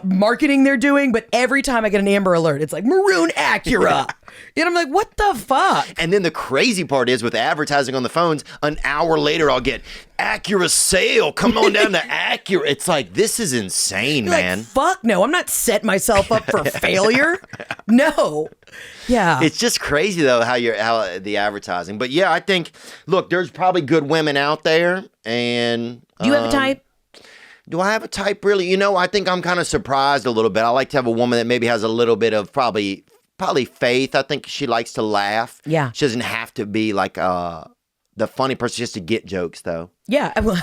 marketing they're doing, but every time I get an Amber Alert, it's like maroon Acura. And I'm like, what the fuck? And then the crazy part is with advertising on the phones, an hour later I'll get Acura sale. Come on down to Acura. It's like, this is insane, man. Like, fuck no. I'm not setting myself up for failure. No. Yeah. It's just crazy though how the advertising. But yeah, I think, look, there's probably good women out there, and do you have a type? Do I have a type really? You know, I think I'm kind of surprised a little bit. I like to have a woman that maybe has a little bit of probably faith. I think she likes to laugh. Yeah. She doesn't have to be like the funny person just to get jokes though. Yeah. Well,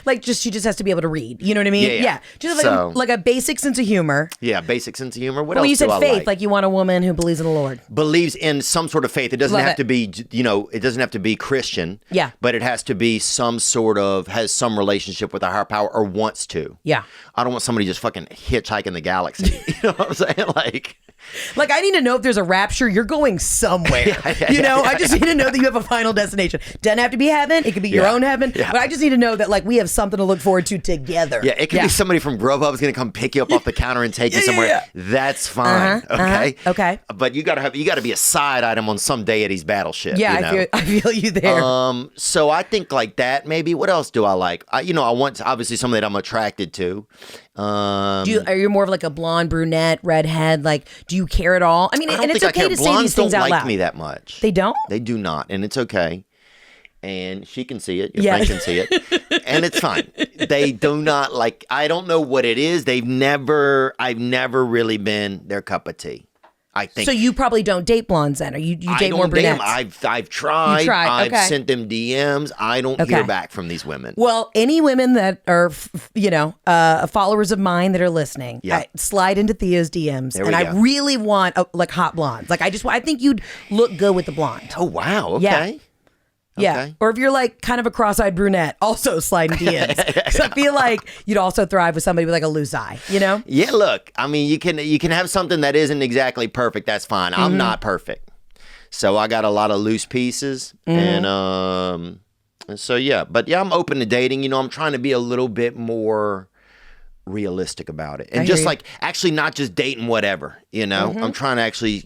like she just has to be able to read. You know what I mean? Yeah. Just like a basic sense of humor. Yeah, basic sense of humor. What When else you said do I faith, like you want a woman who believes in the Lord. Believes in some sort of faith. It doesn't Love have it. to be, you know, it doesn't have to be Christian. Yeah. But it has to be some sort of, has some relationship with a higher power or wants to. Yeah. I don't want somebody just fucking hitchhiking the galaxy. You know what I'm saying? Like, I need to know if there's a rapture, you're going somewhere. I just need to know that you have a final destination. Doesn't have to be heaven. It could be your own heaven. Yeah. But I just need to know that, like, we have something to look forward to together. Yeah, it could be somebody from Grubhub's going to come pick you up off the counter and take you somewhere. Yeah. That's fine. Okay. Okay. But you got to be a side item on some deity's battleship. Yeah, you know? I feel you there. So I think like that. Maybe what else do I like? I want obviously somebody that I'm attracted to. Are you more of like a blonde, brunette, redhead? Like, do you care at all? I mean, and it's okay to say Blondes these things don't out like loud. me that much. They don't? They do not, and it's okay. And she can see it. Your friend can see it, and it's fine. They do not like. I don't know what it is. I've never really been their cup of tea. I think. So you probably don't date blondes then, or you date more brunettes? I've tried. You tried, I've okay. sent them DMs. I don't hear back from these women. Well, any women that are, followers of mine that are listening, slide into Theo's DMs, and I really want like hot blondes. Like I think you'd look good with the blonde. Oh wow! Okay. Yeah. Okay. Or if you're like kind of a cross-eyed brunette, also slide in DMs. Because I feel like you'd also thrive with somebody with like a loose eye, you know? Yeah, look, I mean, you can have something that isn't exactly perfect. That's fine. I'm not perfect. So I got a lot of loose pieces. And so, yeah. But yeah, I'm open to dating. You know, I'm trying to be a little bit more realistic about it. And just like actually not just dating whatever, you know? I'm trying to actually,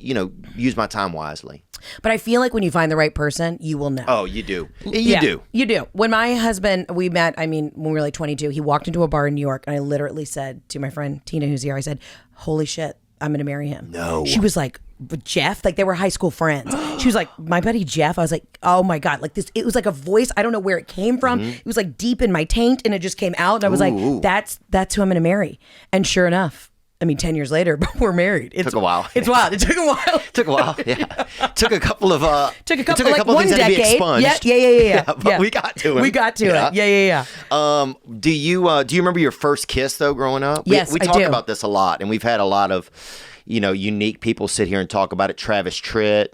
use my time wisely. But I feel like when you find the right person, you will know. Oh, you do. You do. You do. When my husband, we met, when we were like 22, he walked into a bar in New York, and I literally said to my friend Tina, who's here, I said, holy shit, I'm going to marry him. No. She was like, Jeff? Like, they were high school friends. She was like, my buddy Jeff. I was like, oh my God. Like this, it was like a voice. I don't know where it came from. It was like deep in my taint, and it just came out. And I was like, that's who I'm going to marry. And sure enough, 10 years later, but we're married. It took a while. It's wild. It took a while. Took a while, yeah. Took a couple of like of one things that had to be decade. expunged. Yeah. But we got to it. We got to it. Yeah. Do you remember your first kiss though growing up? Yes, we I talk do. about this a lot, and we've had a lot of unique people sit here and talk about it. Travis Tritt.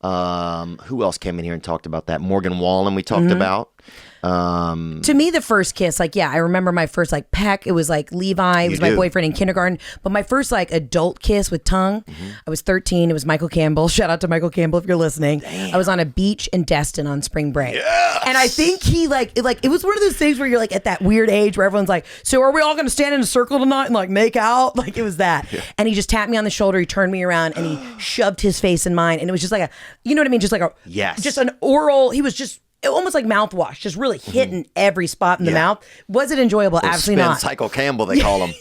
Who else came in here and talked about that? Morgan Wallen we talked about. To me, the first kiss, I remember my first peck. It was like Levi. It was my boyfriend in kindergarten. But my first adult kiss with tongue, I was 13. It was Michael Campbell. Shout out to Michael Campbell if you're listening. Damn. I was on a beach in Destin on spring break. Yes! And I think he it was one of those things where you're at that weird age where everyone's like, so are we all going to stand in a circle tonight and make out? It was that. Yeah. And he just tapped me on the shoulder. He turned me around and he shoved his face in mine. And it was just like a, you know what I mean? Just like a, yes. Just an oral, he was just, almost like mouthwash, just really hitting every spot in the mouth. Was it enjoyable? Absolutely not. Cycle Campbell, they call him.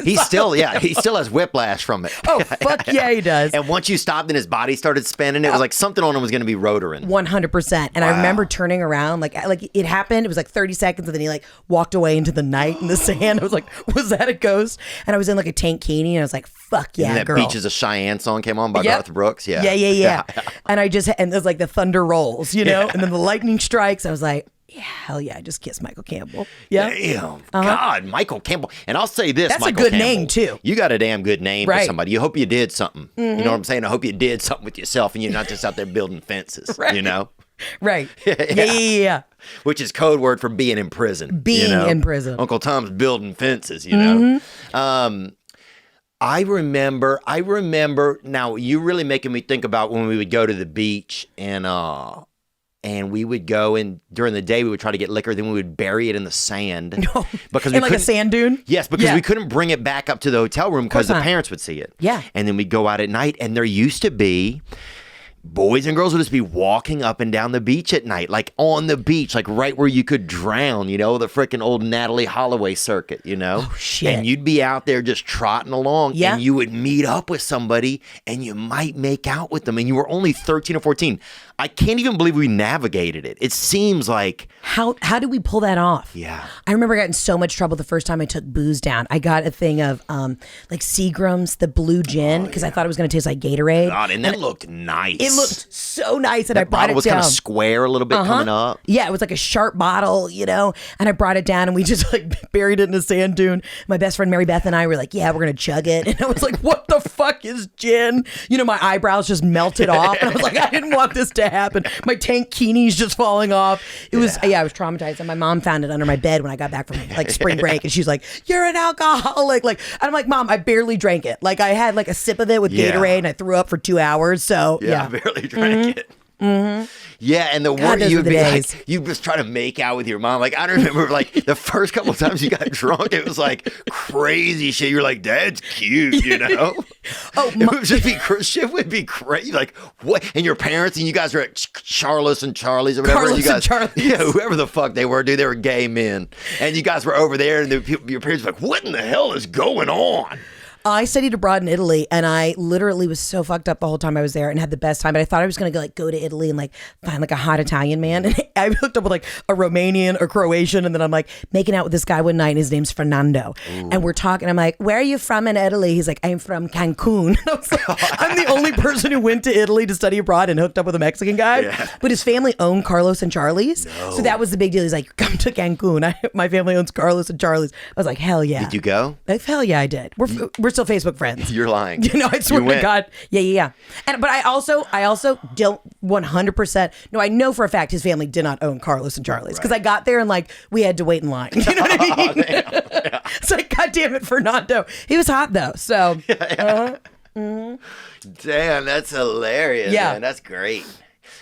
He still has whiplash from it. Oh, fuck yeah, he does. And once you stopped and his body started spinning, it was like something on him was going to be rotoring. 100%. And I remember turning around, like it happened. It was like 30 seconds, and then he walked away into the night in the sand. I was like, was that a ghost? And I was in a tankini, and I was like, fuck yeah, and that girl. Beaches of Cheyenne song came on by Garth Brooks. Yeah. And I just, and it was like the thunder rolls, and then the lightning strikes. I was like, hell yeah, I just kissed Michael Campbell. Yeah. Damn. God, Michael Campbell. And I'll say this, That's Michael a good Campbell, name, too. You got a damn good name for Right. somebody. You hope you did something. You know what I'm saying? I hope you did something with yourself and you're not just out there building fences, Right. you know? Right. Yeah. Which is code word for being in prison. Being in prison. Uncle Tom's building fences, you know? I remember, now you're really making me think about when we would go to the beach and we would go and during the day we would try to get liquor, then we would bury it in the sand. No. Because in like a sand dune? Yes, because we couldn't bring it back up to the hotel room because the not. parents would see it. Yeah. And then we'd go out at night and there used to be boys and girls would just be walking up and down the beach at night, like on the beach, like right where you could drown, you know, the freaking old Natalie Holloway circuit, you know? Oh, shit. And you'd be out there just trotting along Yeah. and you would meet up with somebody and you might make out with them and you were only 13 or 14. I can't even believe we navigated it. It seems like... How did we pull that off? Yeah. I remember I got in so much trouble the first time I took booze down. I got a thing of like Seagram's, the blue gin, because I thought it was going to taste like Gatorade. God, and that looked nice. It looked so nice, and I brought Bottle it was down. kind of square a little bit coming up. Yeah, it was like a sharp bottle, you know, and I brought it down and we just like buried it in a sand dune. My best friend Mary Beth and I were like, yeah, we're going to chug it. And I was like, what the fuck is gin? You know, my eyebrows just melted off. And I was like, I didn't want this to happen. My tankinis just falling off. It was, I was traumatized. And my mom found it under my bed when I got back from like spring break. And she's like, you're an alcoholic. Like, and I'm like, Mom, I barely drank it. Like I had like a sip of it with Gatorade and I threw up for 2 hours. So I barely drank it. Yeah, and the word those you were would the be days. like, you just try to make out with your mom. Like I remember, like the first couple of times you got drunk, it was like crazy shit. You're like, Dad's cute, you know? It would just be shit would be crazy. Like what? And your parents and you guys were at Charles and Charlie's or whatever. Carlos you guys, and Charlie's. yeah, whoever the fuck they were, dude, they were gay men, and you guys were over there, and your parents were like, what in the hell is going on? I studied abroad in Italy, and I literally was so fucked up the whole time I was there, and had the best time. But I thought I was gonna go to Italy and like find like a hot Italian man, and I hooked up with like a Romanian or Croatian, and then I'm like making out with this guy one night, and his name's Fernando, and we're talking. I'm like, "Where are you from in Italy?" He's like, "I'm from Cancun." And I was like, I'm the only person who went to Italy to study abroad and hooked up with a Mexican guy. Yeah. But his family owned Carlos and Charlie's, so that was the big deal. He's like, "Come to Cancun." My family owns Carlos and Charlie's. I was like, "Hell yeah!" Did you go? Like, hell yeah, I did. We're still Facebook friends. You're lying. You know, I swear You to went. God. Yeah. And but I also don't 100%. No, I know for a fact his family did not own Carlos and Charlie's because I got there and like we had to wait in line. You know what I mean? It's like, God damn it, Fernando. He was hot though. So Damn, that's hilarious. Yeah. Man. That's great.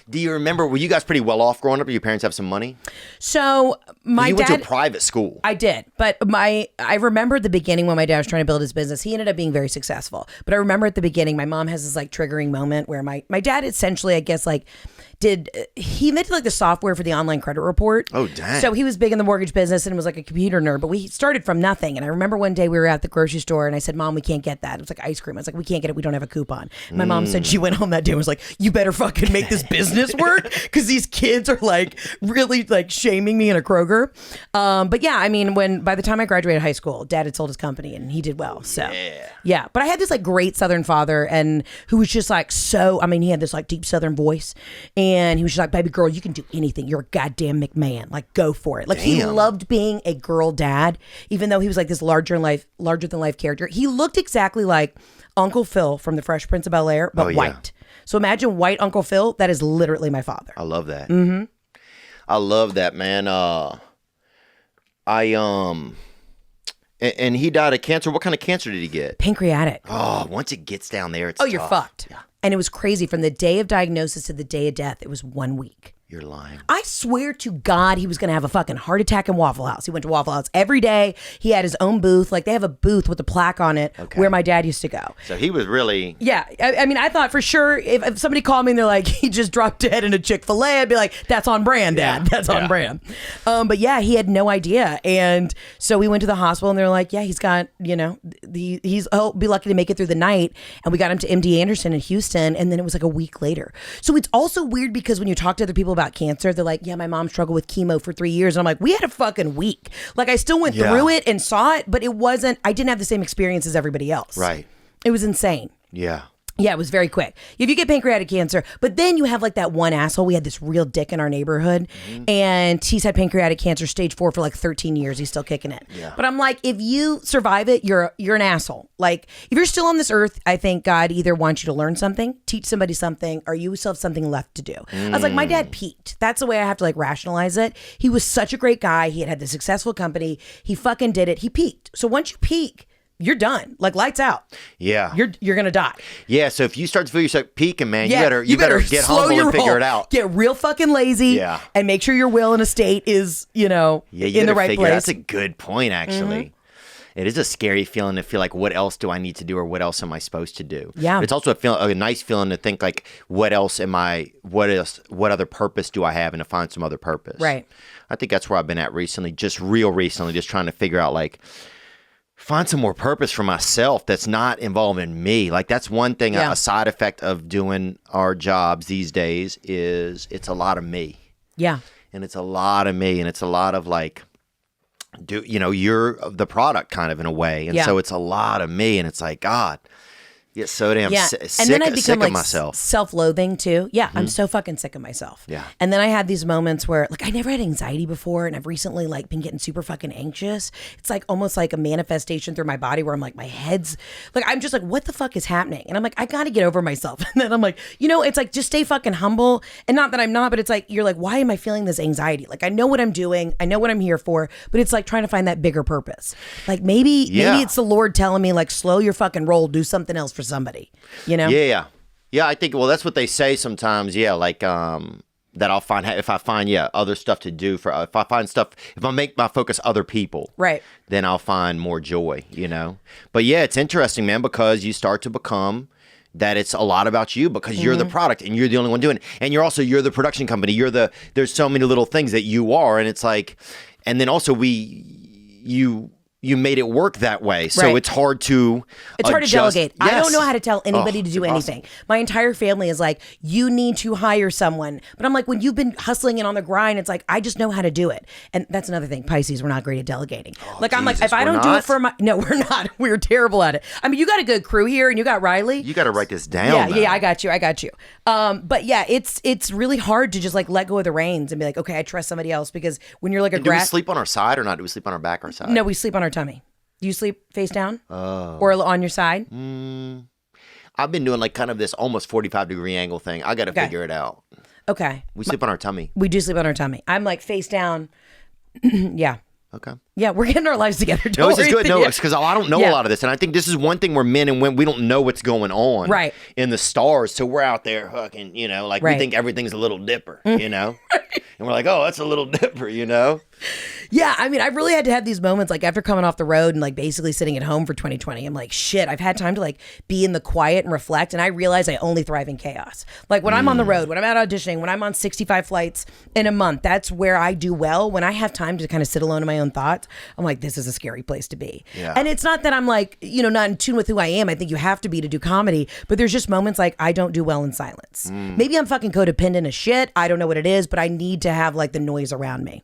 Do you remember, were you guys pretty well off growing up? Did your parents have some money? So my You dad went to a private school. I did, but I remember at the begining when my dad was trying to build his business, he ended up being very successful. But I remember at the beginning, my mom has this like triggering moment where my dad essentially, I guess, like he invented like the software for the online credit report. Oh, dang. So he was big in the mortgage business and was like a computer nerd, but we started from nothing. And I remember one day we were at the grocery store and I said, Mom, we can't get that. It was like ice cream. I was like, we can't get it. We don't have a coupon. And my mom said she went home that day and was like, you better fucking make this business work because these kids are like really like shaming me in a Kroger. But yeah, I mean, by the time I graduated high school, Dad had sold his company and he did well. So yeah, but I had this like great Southern father and who was just like he had this like deep Southern voice and he was just like, baby girl, you can do anything. You're a goddamn McMahan. Like, go for it. Like, he loved being a girl dad, even though he was like this larger than life character. He looked exactly like Uncle Phil from The Fresh Prince of Bel-Air, but white. So imagine white Uncle Phil. That is literally my father. I love that. I love that, man. And he died of cancer. What kind of cancer did he get? Pancreatic. Oh, once it gets down there, it's You're tough. fucked. Yeah. And it was crazy. From the day of diagnosis to the day of death, it was 1 week. You're lying. I swear to God, he was going to have a fucking heart attack in Waffle House. He went to Waffle House every day. He had his own booth. Like, they have a booth with a plaque on it where my dad used to go. So he was really... Yeah. I mean, I thought for sure if somebody called me and they're like, he just dropped dead in a Chick-fil-A, I'd be like, that's on brand, Dad. That's on brand. But yeah, he had no idea. And so we went to the hospital and they're like, yeah, he's got, he'll be lucky to make it through the night. And we got him to MD Anderson in Houston. And then it was like a week later. So it's also weird because when you talk to other people about cancer, they're like, yeah, my mom struggled with chemo for 3 years. And I'm like, we had a fucking week. Like, I still went through it and saw it, but I didn't have the same experience as everybody else. Right. It was insane. Yeah. Yeah, it was very quick. If you get pancreatic cancer, but then you have like that one asshole. We had this real dick in our neighborhood, and he's had pancreatic cancer stage 4 for like 13 years. He's still kicking it. Yeah. But I'm like, if you survive it, you're an asshole. Like, if you're still on this earth, I think God either wants you to learn something, teach somebody something, or you still have something left to do. I was like, my dad peaked. That's the way I have to like rationalize it. He was such a great guy. He had this successful company. He fucking did it. He peaked. So once you peak, you're done. Like, lights out. Yeah. You're gonna die. Yeah, so if you start to feel yourself peaking, man, you better get humble and figure it out. Get real fucking lazy. Yeah. And make sure your will and estate is, in the right place. That's a good point, actually. It is a scary feeling to feel like, what else do I need to do, or what else am I supposed to do? Yeah. But it's also a nice feeling to think like, what other purpose do I have, and to find some other purpose. Right. I think that's where I've been at recently, just trying to figure out like, find some more purpose for myself that's not involving me. Like, that's one thing, a side effect of doing our jobs these days is it's a lot of me. Yeah. And it's a lot of me, and it's a lot of like, you're the product kind of in a way. And so it's a lot of me, and it's like, God, get so damn and then I become like myself. Self-loathing too. Yeah, I'm so fucking sick of myself. Yeah. And then I have these moments where like I never had anxiety before, and I've recently like been getting super fucking anxious. It's like almost like a manifestation through my body where I'm like, my head's like, I'm just like, what the fuck is happening? And I'm like, I gotta get over myself. And then I'm like, it's like, just stay fucking humble. And not that I'm not, but it's like, you're like, why am I feeling this anxiety? Like, I know what I'm doing, I know what I'm here for, but it's like trying to find that bigger purpose. Like maybe it's the Lord telling me like, slow your fucking roll, do something else for somebody, Yeah, I think, well, that's what they say sometimes. Yeah, like that I'll find, if I find other stuff to do, if I make my focus other people, right, then I'll find more joy. But yeah, it's interesting, man, because you start to become that it's a lot about you, because you're the product and you're the only one doing it, and you're the production company, there's so many little things that you are, and it's like, and then also you made it work that way. So it's hard to hard to delegate. Yes. I don't know how to tell anybody to do anything. My entire family is like, you need to hire someone. But I'm like, when you've been hustling and on the grind, it's like, I just know how to do it. And that's another thing. Pisces, we're not great at delegating. I'm like, if I don't do it for no, we're not. We're terrible at it. I mean, you got a good crew here, and you got Riley. You got to write this down. Yeah, I got you. But yeah, it's really hard to just like let go of the reins and be like, okay, I trust somebody else, because when you're like do we sleep on our side or not? Do we sleep on our back or side? No, we sleep on our tummy. Do you sleep face down or on your side? I've been doing like kind of this almost 45-degree angle thing. I got to figure it out. Okay. We sleep on our tummy. We do sleep on our tummy. I'm like face down. Yeah. Okay. Yeah, we're getting our lives together. No, this is good. No, because I don't know a lot of this, and I think this is one thing where men and women, we don't know what's going on in the stars, so we're out there fucking, we think everything's a little dipper, and we're like, oh, that's a little dipper, Yeah, I mean, I really had to have these moments like after coming off the road and like basically sitting at home for 2020. I'm like, shit, I've had time to like be in the quiet and reflect, and I realize I only thrive in chaos. Like when I'm on the road, when I'm out auditioning, when I'm on 65 flights in a month, that's where I do well. When I have time to kind of sit alone in my own thoughts, I'm like, this is a scary place to be. Yeah. And it's not that I'm like, not in tune with who I am. I think you have to be to do comedy, but there's just moments like I don't do well in silence. Maybe I'm fucking codependent as shit. I don't know what it is, but I need to have like the noise around me.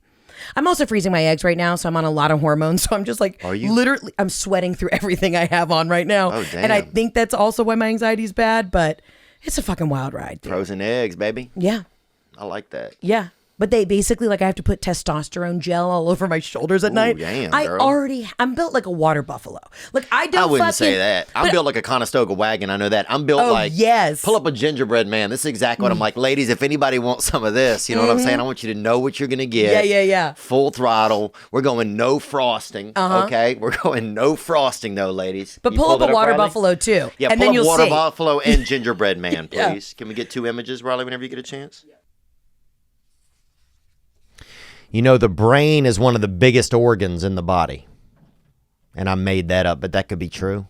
I'm also freezing my eggs right now, so I'm on a lot of hormones. So I'm just like, literally, I'm sweating through everything I have on right now. Oh, damn. And I think that's also why my anxiety is bad, but it's a fucking wild ride. Dude. Frozen eggs, baby. Yeah. I like that. Yeah. But they basically, like, I have to put testosterone gel all over my shoulders at night. Damn, I'm built like a water buffalo. Like, I wouldn't say that. I'm built like a Conestoga wagon. I know that. I'm built pull up a gingerbread man. This is exactly what I'm like. Ladies, if anybody wants some of this, you know what I'm saying? I want you to know what you're going to get. Yeah. Full throttle. We're going no frosting. Okay? We're going no frosting, though, ladies. But pull up a water buffalo, too. Yeah, and pull then you'll up water see. buffalo and gingerbread man, please. Can we get 2 images, Riley, whenever you get a chance? Yeah. The brain is one of the biggest organs in the body. And I made that up, but that could be true.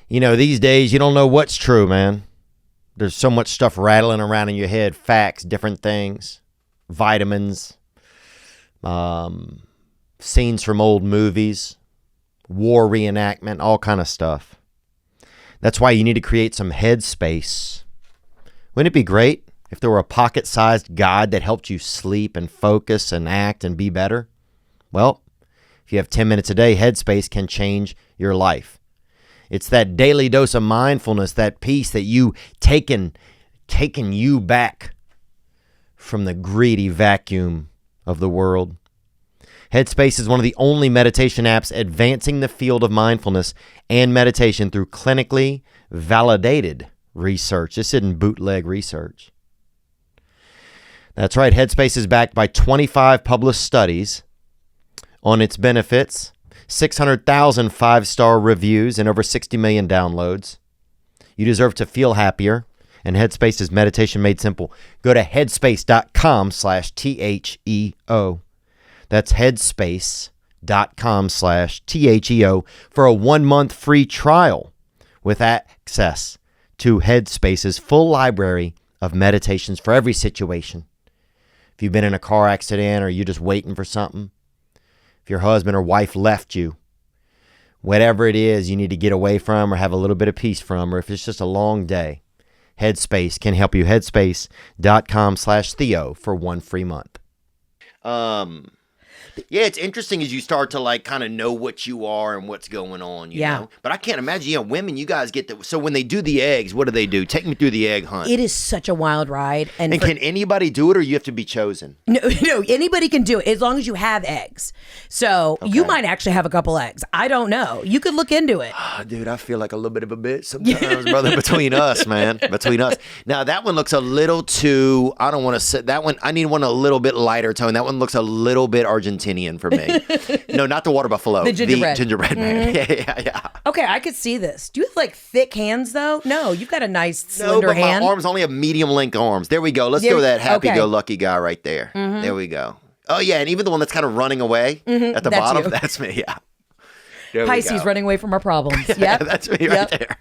These days, you don't know what's true, man. There's so much stuff rattling around in your head. Facts, different things, vitamins, scenes from old movies, war reenactment, all kind of stuff. That's why you need to create some headspace. Wouldn't it be great if there were a pocket-sized guide that helped you sleep and focus and act and be better? Well, if you have 10 minutes a day, Headspace can change your life. It's that daily dose of mindfulness, that peace that you taking you back from the greedy vacuum of the world. Headspace is one of the only meditation apps advancing the field of mindfulness and meditation through clinically validated research. This isn't bootleg research. That's right. Headspace is backed by 25 published studies on its benefits, 600,000 five-star reviews, and over 60 million downloads. You deserve to feel happier, and Headspace is meditation made simple. Go to headspace.com/THEO. That's headspace.com/THEO for a 1-month free trial with access to Headspace's full library of meditations for every situation. If you've been in a car accident or you're just waiting for something, if your husband or wife left you, whatever it is you need to get away from or have a little bit of peace from, or if it's just a long day, Headspace can help you. Headspace.com/Theo for 1 free month. Yeah, it's interesting as you start to like kind of know what you are and what's going on, you know? But I can't imagine, women, you guys get the, so when they do the eggs, what do? Take me through the egg hunt. It is such a wild ride. And can anybody do it or you have to be chosen? No, anybody can do it as long as you have eggs. So you might actually have a couple eggs. I don't know. You could look into it. Dude, I feel like a little bit of a bitch sometimes, brother, between us, man. Between us. Now, that one looks a little too, I don't want to say, that one, I need one a little bit lighter tone. That one looks a little bit Argentinian for me. No, not the water buffalo. The gingerbread. Man. Yeah. Okay, I could see this. Do you have like thick hands though? No, you've got a nice slender hand. My arms only have medium length arms. There we go. Let's go with that happy-go-lucky guy right there. There we go. Oh yeah, and even the one that's kind of running away at the bottom. You. That's me. Yeah. There Pisces running away from our problems. Yeah, that's me right there.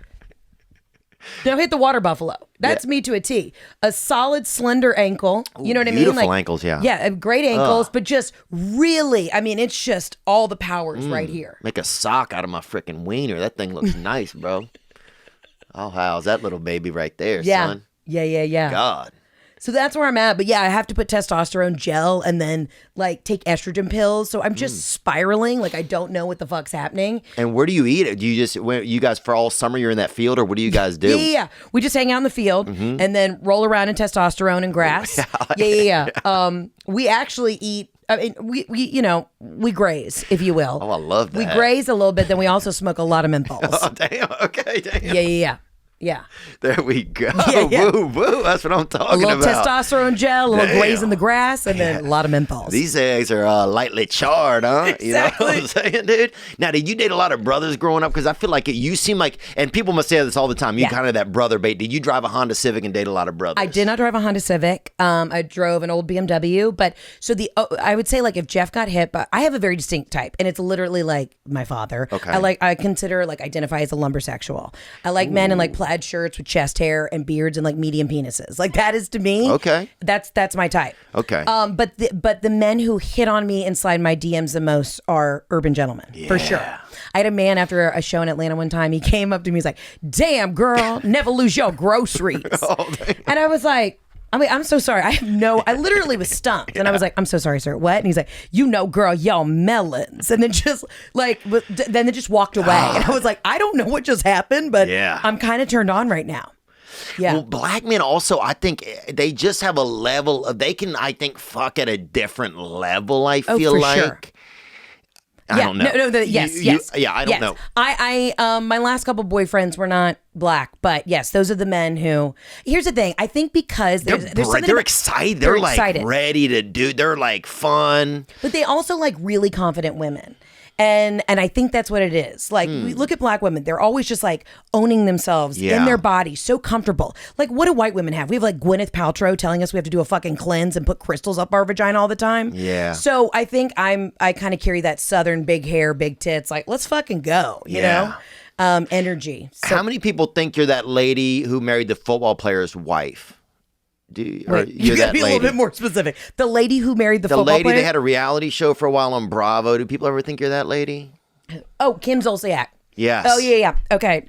Now hit the water buffalo. That's me to a T. A solid, slender ankle. You know what I mean? Beautiful ankles, yeah. Yeah, great ankles, but just really, I mean, it's just all the powers right here. Make a sock out of my freaking wiener. That thing looks nice, bro. Oh, how's that little baby right there, son? Yeah. God. So that's where I'm at. But yeah, I have to put testosterone gel and then like take estrogen pills. So I'm just spiraling. Like I don't know what the fuck's happening. And where do you eat it? Do you just, you guys for all summer you're in that field or what do you guys do? Yeah. We just hang out in the field and then roll around in testosterone and grass. Yeah. We actually eat. I mean, we graze, if you will. Oh, I love that. We graze a little bit, then we also smoke a lot of menthols. Oh, damn. Okay, damn. Yeah. There we go. Woo, woo. That's what I'm talking about. A little testosterone gel, a little graze in the grass, and then a lot of menthols. These eggs are lightly charred, huh? Exactly. You know what I'm saying, dude? Now, did you date a lot of brothers growing up? Because I feel like you seem like, and people must say this all the time, you kind of that brother bait. Did you drive a Honda Civic and date a lot of brothers? I did not drive a Honda Civic. I drove an old BMW. But so I would say like if Jeff got hit, but I have a very distinct type, and it's literally like my father. Okay. I identify as a lumbersexual. I like men in like plaid shirts with chest hair and beards and like medium penises. Like that is to me. Okay. That's my type. Okay. But the men who hit on me and slide my DMs the most are urban gentlemen, for sure. I had a man after a show in Atlanta one time. He came up to me. He's like, "Damn, girl, never lose your groceries." And I was like, I'm so sorry. I literally was stumped. And I was like, "I'm so sorry, sir. What?" And he's like, "Girl, y'all melons." And then just like, then they just walked away. And I was like, I don't know what just happened, but I'm kind of turned on right now. Yeah. Well, black men also, I think they just have a level of, they can, I think, fuck at a different level, I feel like. Sure. I don't know. Yes. Yeah, I don't know. I my last couple boyfriends were not black, but yes, those are the men who. Here's the thing. I think because there's something they're excited. They're like excited. Ready to do. They're like fun. But they also like really confident women. And I think that's what it is. Like, we look at black women, they're always just like owning themselves in their body, so comfortable. Like, what do white women have? We have like Gwyneth Paltrow telling us we have to do a fucking cleanse and put crystals up our vagina all the time. Yeah. So I think I kind of carry that Southern big hair, big tits, like, let's fucking go, you know? Energy. So, how many people think you're that lady who married the football player's wife? You gotta be a little bit more specific. The lady who married the football player? The lady that had a reality show for a while on Bravo. Do people ever think you're that lady? Oh, Kim Zolciak. Yes. Oh, yeah. Okay.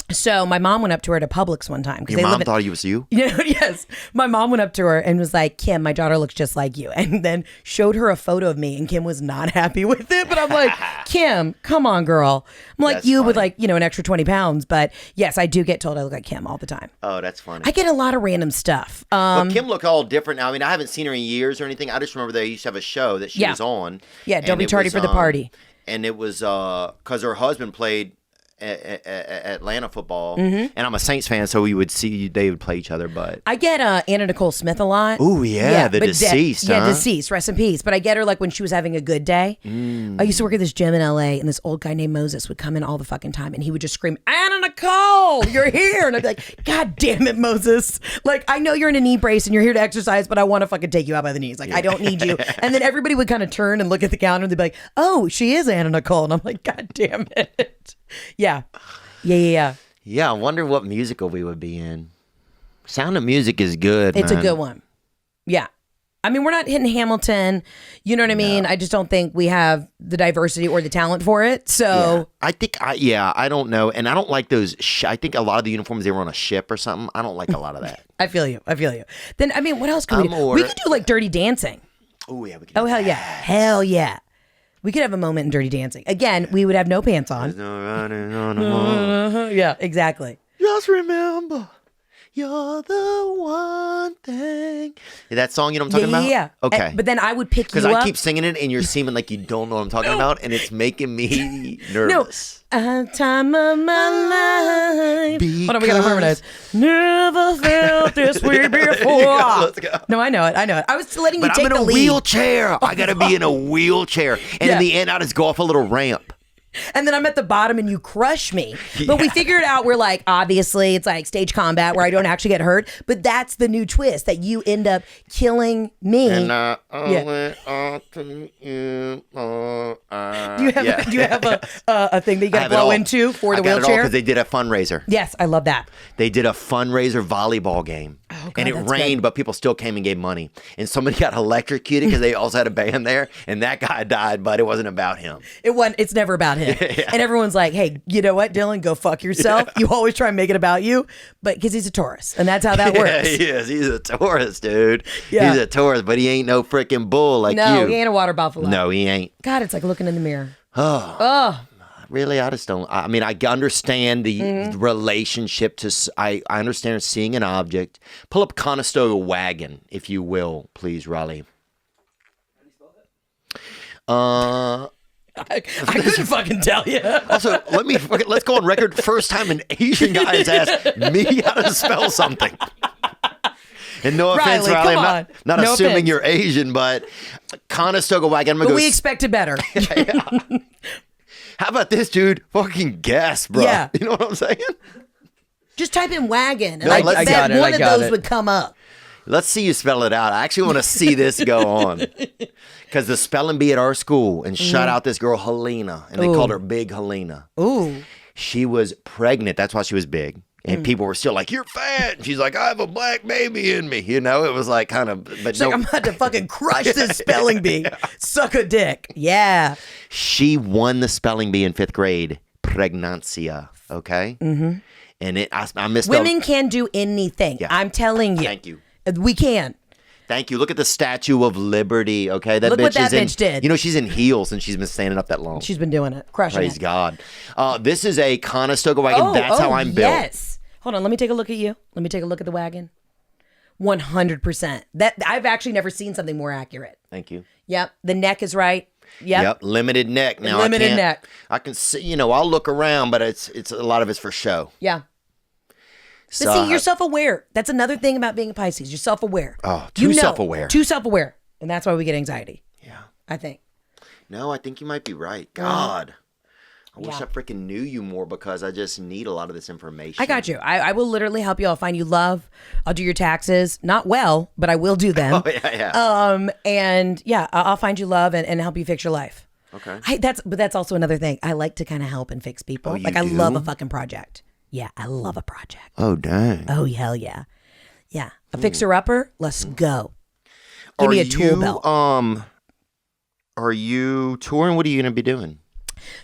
So my mom went up to her to Publix one time. Your mom thought it was you? Yes. My mom went up to her and was like, Kim, my daughter looks just like you. And then showed her a photo of me, and Kim was not happy with it. But I'm like, Kim, come on, girl. I'm like, that's you funny. With like, an extra 20 pounds. But yes, I do get told I look like Kim all the time. Oh, that's funny. I get a lot of random stuff. But Kim looked all different now. I mean, I haven't seen her in years or anything. I just remember they used to have a show that she was on. Yeah, don't be tardy for the party. And it was because her husband played Atlanta football, and I'm a Saints fan, so they would play each other. But I get Anna Nicole Smith a lot. Oh yeah, the deceased. Deceased. Rest in peace. But I get her like when she was having a good day. I used to work at this gym in LA, and this old guy named Moses would come in all the fucking time, and he would just scream, "Anna Nicole, you're here!" And I'd be like, "God damn it, Moses! Like I know you're in a knee brace and you're here to exercise, but I want to fucking take you out by the knees. Like I don't need you." And then everybody would kind of turn and look at the counter, and they'd be like, "Oh, she is Anna Nicole," and I'm like, "God damn it." Yeah. Yeah, I wonder what musical we would be in. Sound of Music is good, It's man. a good one. Yeah. I mean, we're not hitting Hamilton. You know what I mean? I just don't think we have the diversity or the talent for it. So I think, I don't know. And I don't like those. I think a lot of the uniforms, they were on a ship or something. I don't like a lot of that. I feel you. Then, I mean, what else could we do? We could do like Dirty Dancing. Oh, yeah. We could hell yeah. Hell yeah. We could have a moment in Dirty Dancing. Again, we would have no pants on. There's no running on the moon. Yeah, exactly. Just remember, you're the one thing. That song, you know what I'm talking about? Yeah. Okay. But then I would pick you up. Because I keep singing it and you're seeming like you don't know what I'm talking about, and it's making me nervous. Time of my life. Hold on, we gotta harmonize. Never felt this way before. Let's go. No, I know it. I was letting you take the lead. But I'm in a wheelchair. I gotta be in a wheelchair. And in the end, I just go off a little ramp. And then I'm at the bottom and you crush me. But we figured out we're like, obviously, it's like stage combat where I don't actually get hurt. But that's the new twist, that you end up killing me. And I only to you. Do you have a thing that you got to blow into for the wheelchair? Because they did a fundraiser. Yes, I love that. They did a fundraiser volleyball game. Oh, God, and it rained, but people still came and gave money. And somebody got electrocuted because they also had a band there. And that guy died, but it wasn't about him. It's never about him. Yeah. And everyone's like, hey, you know what, Dylan? Go fuck yourself. You always try and make it about you. But because he's a Taurus. And that's how that works. Yeah, he is. He's a Taurus, dude. Yeah. He's a Taurus, but he ain't no freaking bull like you. No, he ain't a water buffalo. No, he ain't. God, it's like looking in the mirror. Oh. Really, I just don't. I mean, I understand the relationship to. I understand seeing an object. Pull up Conestoga wagon, if you will, please, Raleigh. I couldn't fucking tell you. Also, let's go on record. First time an Asian guy has asked me how to spell something. And no offense, Riley, I'm not no assuming offense. You're Asian, but Conestoga wagon. But we expected better. How about this, dude? Fucking guess, bro. Yeah. You know what I'm saying? Just type in wagon, and I bet one of those would come up. Let's see you spell it out. I actually want to see this go on. Because the spelling bee at our school, and shout out this girl, Helena, and they called her Big Helena. Ooh. She was pregnant. That's why she was big. And people were still like, you're fat. And she's like, I have a black baby in me. You know, it was like kind of. But she's like, I'm about to fucking crush this spelling bee. Suck a dick. Yeah. She won the spelling bee in 5th grade. Pregnancia. Okay? Mm-hmm. And I misspelled. Women can do anything. Yeah. I'm telling you. Thank you. We can. Thank you. Look at the Statue of Liberty. Okay, look what that bitch did. You know, she's in heels and she's been standing up that long. She's been doing it, crushing Praise God. This is a Conestoga wagon. That's how I'm built. Yes. Hold on. Let me take a look at you. Let me take a look at the wagon. 100%. That I've actually never seen something more accurate. Thank you. Yep. The neck is right. Yep. Limited neck. Now limited neck. I can see. You know, I'll look around, but it's a lot of it's for show. Yeah. But see, you're self-aware. That's another thing about being a Pisces. You're self-aware. Oh, too self-aware. Too self-aware. And that's why we get anxiety. Yeah. I think. No, I think you might be right. God. I wish I freaking knew you more because I just need a lot of this information. I got you. I will literally help you. I'll find you love. I'll do your taxes. Not well, but I will do them. Oh, yeah. And yeah, I'll find you love and help you fix your life. Okay. But that's also another thing. I like to kind of help and fix people. Oh, I love a fucking project. Yeah, I love a project. Oh, dang. Oh, hell yeah. Yeah. A fixer-upper, let's go. Give me a tool belt. Are you touring? What are you going to be doing?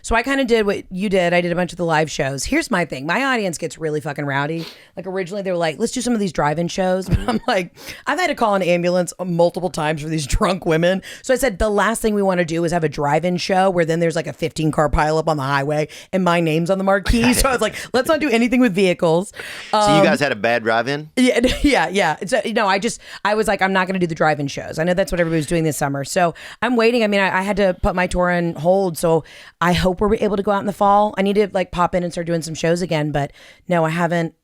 So I kind of did what you did. I did a bunch of the live shows. Here's my thing. My audience gets really fucking rowdy. Like originally they were like, let's do some of these drive-in shows. But I'm like, I've had to call an ambulance multiple times for these drunk women. So I said, the last thing we want to do is have a drive-in show where then there's like a 15-car pileup on the highway and my name's on the marquee. So I was like, let's not do anything with vehicles. So you guys had a bad drive-in? Yeah. So, no, I was like, I'm not going to do the drive-in shows. I know that's what everybody's doing this summer. So I'm waiting. I mean, I had to put my tour on hold. So I hope we're able to go out in the fall. I need to like pop in and start doing some shows again. But no, I haven't.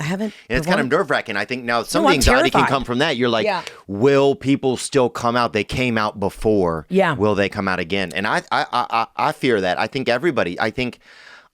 And it's kind of nerve-wracking. I think now some of the anxiety can come from that. You're like, will people still come out? They came out before. Yeah. Will they come out again? And I fear that. I think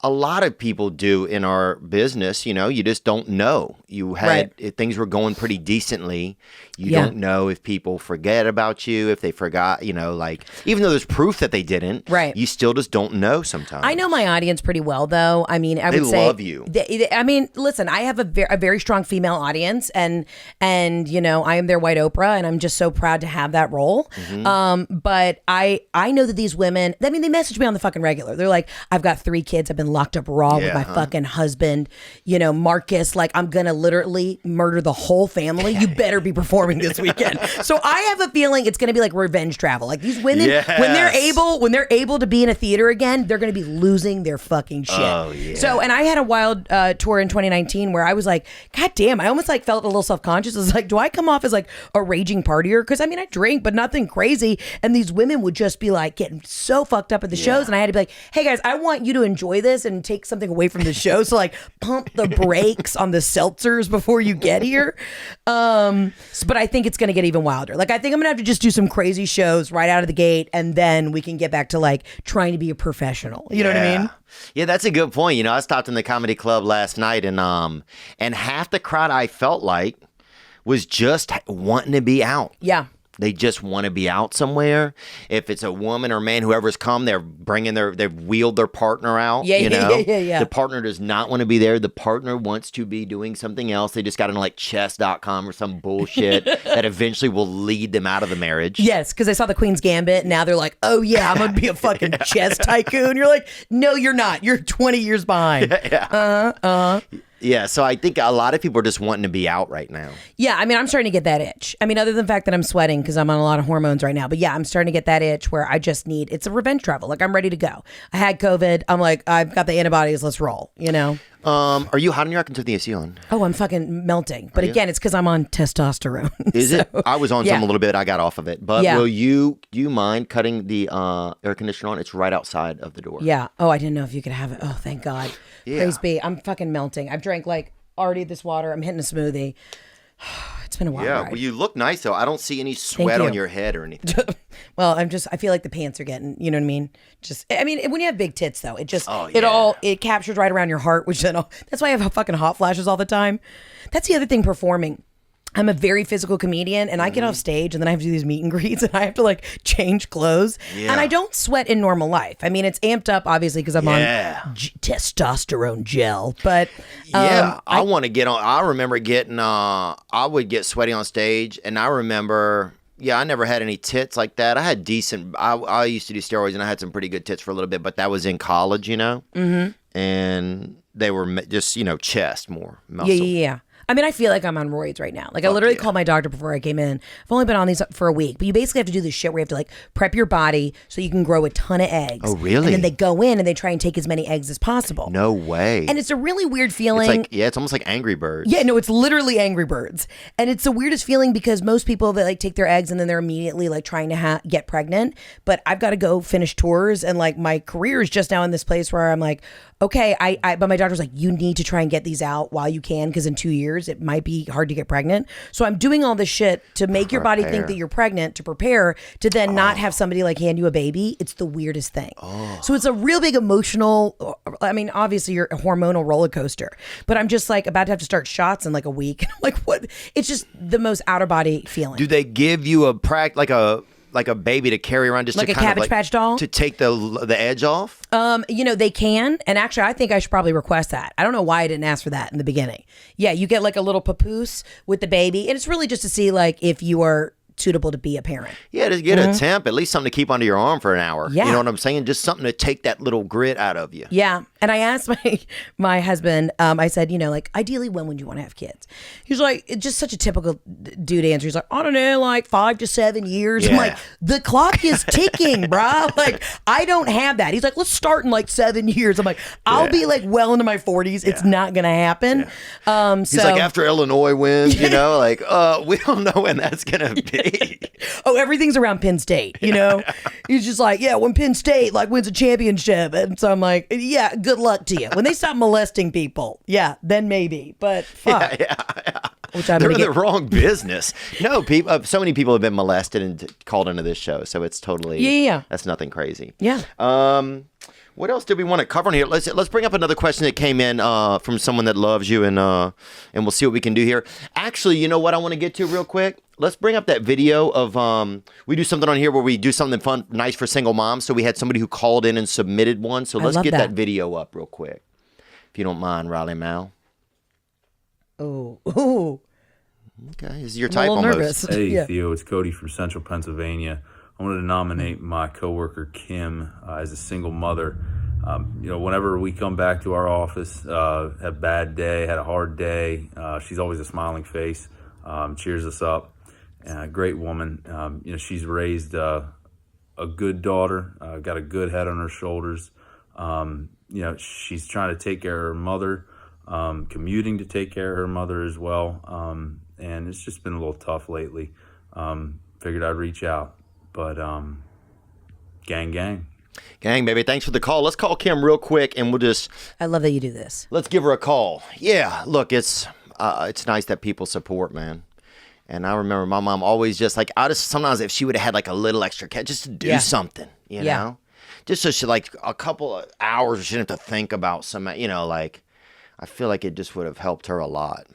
a lot of people do in our business. You just don't know. If things were going pretty decently. You don't know if people forget about you, if they forgot, like even though there's proof that they didn't, you still just don't know sometimes. I know my audience pretty well though. I mean, they love you. I mean, listen, I have a very strong female audience and I am their white Oprah and I'm just so proud to have that role. Mm-hmm. But I know that these women, I mean, they message me on the fucking regular. They're like, I've got 3 kids. I've been locked up raw with my fucking husband, Marcus, like I'm going to literally murder the whole family. You better be performing this weekend. So I have a feeling it's going to be like revenge travel. Like these women, when they're able to be in a theater again, they're going to be losing their fucking shit. Oh, yeah. So, and I had a wild tour in 2019 where I was like, God damn, I almost like felt a little self-conscious. I was like, do I come off as like a raging partier? Because I mean, I drink, but nothing crazy. And these women would just be like getting so fucked up at the shows. And I had to be like, hey guys, I want you to enjoy this and take something away from the show. So like pump the brakes on the seltzers before you get here. But I think it's going to get even wilder. Like, I think I'm going to have to just do some crazy shows right out of the gate, and then we can get back to like trying to be a professional. You know what I mean? Yeah, that's a good point. I stopped in the comedy club last night, and half the crowd I felt like was just wanting to be out. Yeah. They just want to be out somewhere. If it's a woman or man, whoever's come, they've wheeled their partner out. Yeah. The partner does not want to be there. The partner wants to be doing something else. They just got on like chess.com or some bullshit that eventually will lead them out of the marriage. Yes, because they saw the Queen's Gambit. Now they're like, oh yeah, I'm going to be a fucking chess tycoon. You're like, no, you're not. You're 20 years behind. Yeah, so I think a lot of people are just wanting to be out right now. Yeah, I mean, I'm starting to get that itch. I mean, other than the fact that I'm sweating because I'm on a lot of hormones right now. But yeah, I'm starting to get that itch where I just it's a revenge travel. Like, I'm ready to go. I had COVID. I'm like, I've got the antibodies. Let's roll, Are you hot in your? I can turn the AC on. Oh, I'm fucking melting. But again, it's because I'm on testosterone. Is it? I was on some a little bit. I got off of it. But do you mind cutting the air conditioner on? It's right outside of the door. Yeah. Oh, I didn't know if you could have it. Oh, thank God. Yeah. Praise be. I'm fucking melting. I've drank like already this water. I'm hitting a smoothie. It's been a while. Yeah, well, you look nice though. I don't see any sweat on your head or anything. Well, I feel like the pants are getting, you know what I mean? When you have big tits though, it captures right around your heart, which that's why I have fucking hot flashes all the time. That's the other thing, performing. I'm a very physical comedian and I get off stage and then I have to do these meet and greets and I have to like change clothes. Yeah. And I don't sweat in normal life. I mean, it's amped up obviously because I'm on testosterone gel, but I want to get on. I remember getting, I would get sweaty on stage and I remember, I never had any tits like that. I had decent, I used to do steroids and I had some pretty good tits for a little bit, but that was in college, Mm-hmm. And they were just, chest more muscle. Yeah. I mean, I feel like I'm on roids right now. Like, I literally called my doctor before I came in. I've only been on these for a week. But you basically have to do this shit where you have to, like, prep your body so you can grow a ton of eggs. Oh, really? And then they go in and they try and take as many eggs as possible. No way. And it's a really weird feeling. It's almost like Angry Birds. Yeah, no, it's literally Angry Birds. And it's the weirdest feeling because most people, they, like, take their eggs and then they're immediately, like, trying to get pregnant. But I've got to go finish tours. And, like, my career is just now in this place where I'm like, okay, but my doctor's like, you need to try and get these out while you can because in 2 years it might be hard to get pregnant. So I'm doing all this shit to make your body think that you're pregnant, to prepare to then not have somebody like hand you a baby. It's the weirdest thing. So it's a real big emotional, I mean, obviously you're a hormonal roller coaster, but I'm just like about to have to start shots in like a week. Like what? It's just the most out of body feeling. Do they give you like a baby to carry around just like to a kind Cabbage of Patch doll to take the edge off? They can, and actually I think I should probably request that. I don't know why I didn't ask for that in the beginning. Yeah, you get like a little papoose with the baby, and it's really just to see like if you are suitable to be a parent. Yeah, just get a temp, at least something to keep under your arm for an hour. Yeah. You know what I'm saying? Just something to take that little grit out of you. Yeah. And I asked my husband, I said, like, ideally, when would you want to have kids? He's like, it's just such a typical dude answer. He's like, I don't know, like 5 to 7 years. I'm like, the clock is ticking, bruh. Like, I don't have that. He's like, let's start in like 7 years. I'm like, I'll be like well into my 40s. It's not going to happen. He's like, after Illinois wins, like, we don't know when that's going to be. Oh, everything's around Penn State, He's just like, yeah, when Penn State like wins a championship. And so I'm like, yeah, good luck to you. When they stop molesting people, then maybe. But fuck. Yeah. Which They're in the wrong business. No, people. So many people have been molested and called into this show, so it's totally That's nothing crazy. Yeah. What else did we want to cover in here? Let's bring up another question that came in from someone that loves you, and we'll see what we can do here. Actually, you know what I want to get to real quick? Let's bring up that video of we do something on here where we do something fun, nice for single moms. So we had somebody who called in and submitted one. So let's get that video up real quick, if you don't mind, Riley Mal. Oh. Okay, this is your type almost. Nervous. Hey, Theo, it's Cody from Central Pennsylvania. I wanted to nominate my coworker Kim as a single mother. Whenever we come back to our office, had a bad day, had a hard day, she's always a smiling face, cheers us up. Great woman. She's raised a good daughter, got a good head on her shoulders. She's trying to take care of her mother, commuting to take care of her mother as well. And it's just been a little tough lately. Figured I'd reach out. But gang, baby. Thanks for the call. Let's call Kim real quick, and we'll just. I love that you do this. Let's give her a call. Yeah, look, it's nice that people support, man. And I remember my mom always just like sometimes if she would have had like a little extra cash just to do something, you know, just so she like a couple of hours she didn't have to think about some, like I feel like it just would have helped her a lot.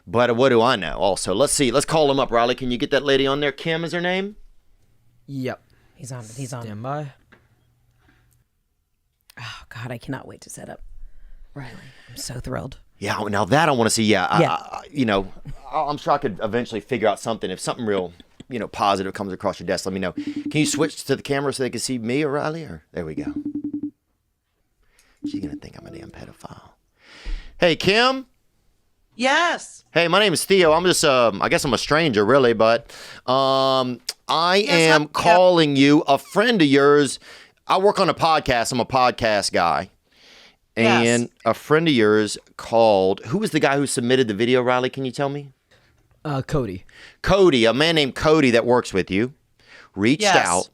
But what do I know? Also, let's see. Let's call him up. Riley, can you get that lady on there? Kim is her name? Yep. He's on. Stand by. Oh, God, I cannot wait to set up Riley. I'm so thrilled. Yeah, now that I want to see. Yeah. I'm sure I could eventually figure out something. If something real, positive comes across your desk, let me know. Can you switch to the camera so they can see me or Riley? Or there we go. She's going to think I'm a damn pedophile. Hey, Kim? Yes. Hey, my name is Theo. I'm just, I guess I'm a stranger, really, but I am calling you, a friend of yours. I work on a podcast. I'm a podcast guy. And a friend of yours called, who was the guy who submitted the video, Riley? Can you tell me? Cody. Cody, a man named Cody that works with you, reached out.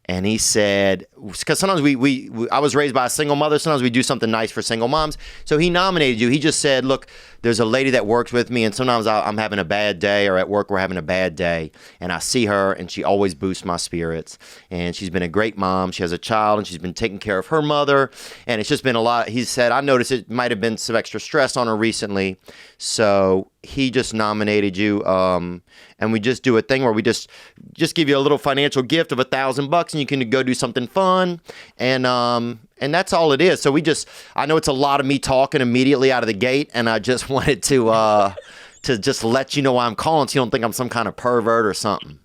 And he said, because sometimes I was raised by a single mother. Sometimes we do something nice for single moms. So he nominated you. He just said, look, there's a lady that works with me, and sometimes I'm having a bad day, or at work we're having a bad day, and I see her, and she always boosts my spirits. And she's been a great mom. She has a child, and she's been taking care of her mother. And it's just been a lot. He said, I noticed it might have been some extra stress on her recently. So he just nominated you, and we just do a thing where we just give you a little financial gift of $1,000, and you can go do something fun, and that's all it is. So I know it's a lot of me talking immediately out of the gate, and I just wanted to just let you know why I'm calling, so you don't think I'm some kind of pervert or something.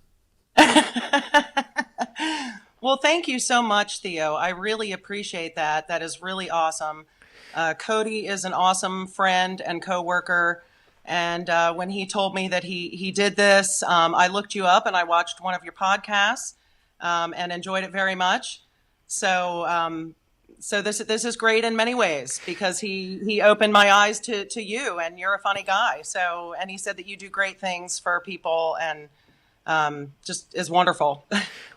Well, thank you so much, Theo. I really appreciate that. That is really awesome. Cody is an awesome friend and coworker. And when he told me that he did this, I looked you up and I watched one of your podcasts and enjoyed it very much. So this is great in many ways because he opened my eyes to you, and you're a funny guy. And he said that you do great things for people, and just is wonderful.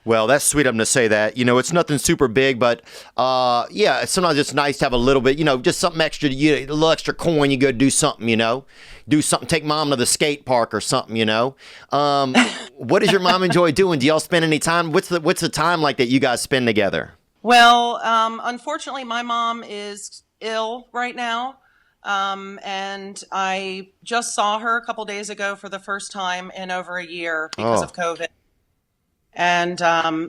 Well, that's sweet of him to say that. It's nothing super big, but sometimes it's nice to have a little bit, just something extra, a little extra coin. You go do something, do something, take mom to the skate park or something, What does your mom enjoy doing? Do y'all spend any time? What's the time like that you guys spend together? Well, unfortunately, my mom is ill right now. And I just saw her a couple days ago for the first time in over a year because of COVID. And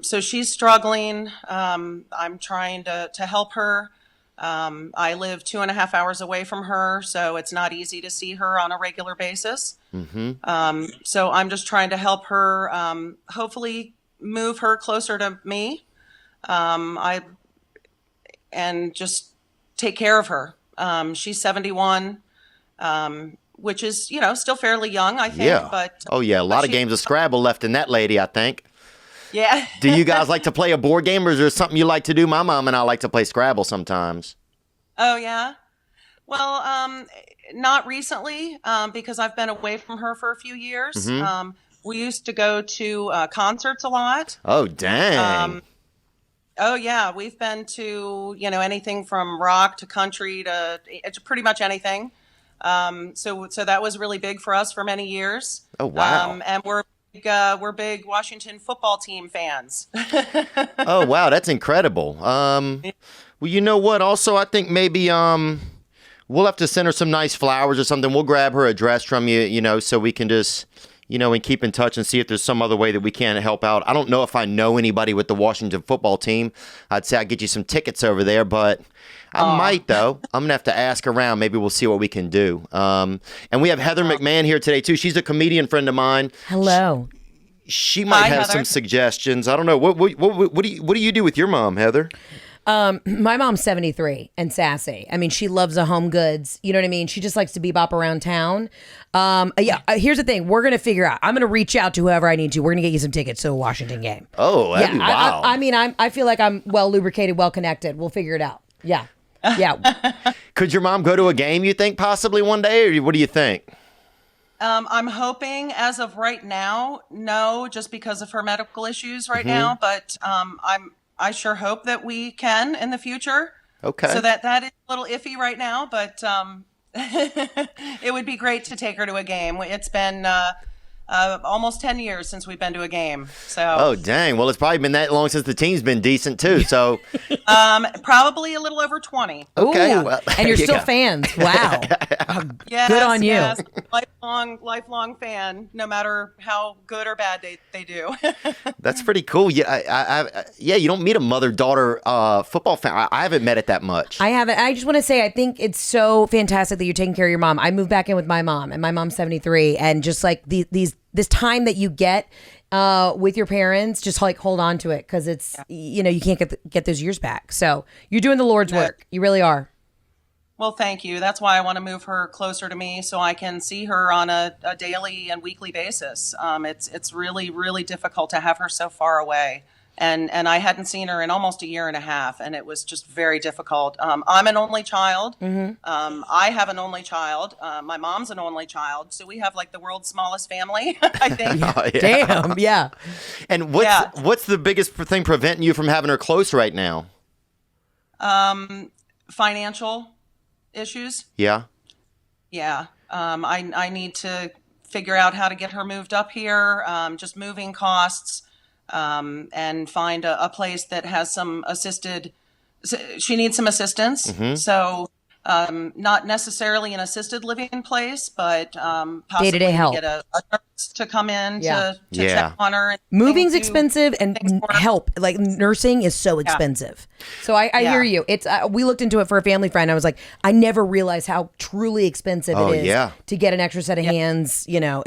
so she's struggling. I'm trying to help her. I live 2.5 hours away from her, so it's not easy to see her on a regular basis. So I'm just trying to help her, hopefully move her closer to me. And just take care of her. She's 71, which is, still fairly young, I think. Yeah. But oh yeah, a lot of games of Scrabble left in that lady, I think. Yeah. Do you guys like to play a board game, or is there something you like to do? My mom and I like to play Scrabble sometimes. Oh yeah. Well, not recently, because I've been away from her for a few years. We used to go to concerts a lot. Oh dang. Oh yeah, we've been to anything from rock to country to pretty much anything. So that was really big for us for many years. Oh wow. And we're big Washington football team fans. Oh wow, that's incredible. Well, you know what? Also, I think maybe we'll have to send her some nice flowers or something. We'll grab her address from you, so we can just and keep in touch and see if there's some other way that we can help out. I don't know if I know anybody with the Washington football team. I'd say I'd get you some tickets over there, but I might, though. I'm going to have to ask around. Maybe we'll see what we can do. And we have Heather McMahan here today, too. She's a comedian friend of mine. Hello. She might Hi, have Heather. some suggestions. I don't know. What do you do with your mom, Heather? My mom's 73 and sassy. I mean, she loves the home goods. You know what I mean? She just likes to bebop around town. Here's the thing. We're going to figure out. I'm going to reach out to whoever I need to. We're going to get you some tickets to a Washington game. Oh, that'd be wild. I feel like I'm well lubricated, well connected. We'll figure it out. Yeah. Yeah. Could your mom go to a game, you think, possibly one day? Or what do you think? I'm hoping as of right now, no, just because of her medical issues right now. But I sure hope that we can in the future. Okay. So that is a little iffy right now, but it would be great to take her to a game. It's been almost 10 years since we've been to a game. So. Oh, dang. Well, it's probably been that long since the team's been decent, too. So. Probably a little over 20. Okay. Ooh, Well, and you're there you still go. fans. Wow. Yes, Good on you. yes. Lifelong fan, no matter how good or bad they do. That's pretty cool. Yeah, you don't meet a mother-daughter football fan. I haven't met it that much. I haven't. I just want to say, I think it's so fantastic that you're taking care of your mom. I moved back in with my mom, and my mom's 73, and just like this time that you get with your parents, just like hold on to it, because it's you can't get those years back. So you're doing the Lord's work. You really are. Well, thank you. That's why I want to move her closer to me so I can see her on a daily and weekly basis. It's really, really difficult to have her so far away. And I hadn't seen her in almost a year and a half, and it was just very difficult. I'm an only child. I have an only child. My mom's an only child. So we have like the world's smallest family, I think. Oh, yeah. Damn. Yeah. And what's the biggest thing preventing you from having her close right now? Financial issues. Yeah. Yeah. I need to figure out how to get her moved up here, just moving costs, and find a place that has some she needs some assistance. So not necessarily an assisted living place, but possibly Day-to-day help. get a nurse to come in to Yeah. check on her. And Moving's do expensive, and things for her. help, like nursing, is so expensive. So I hear you. It's we looked into it for a family friend. I was like, I never realized how truly expensive Oh, it is yeah. to get an extra set of hands. Yeah.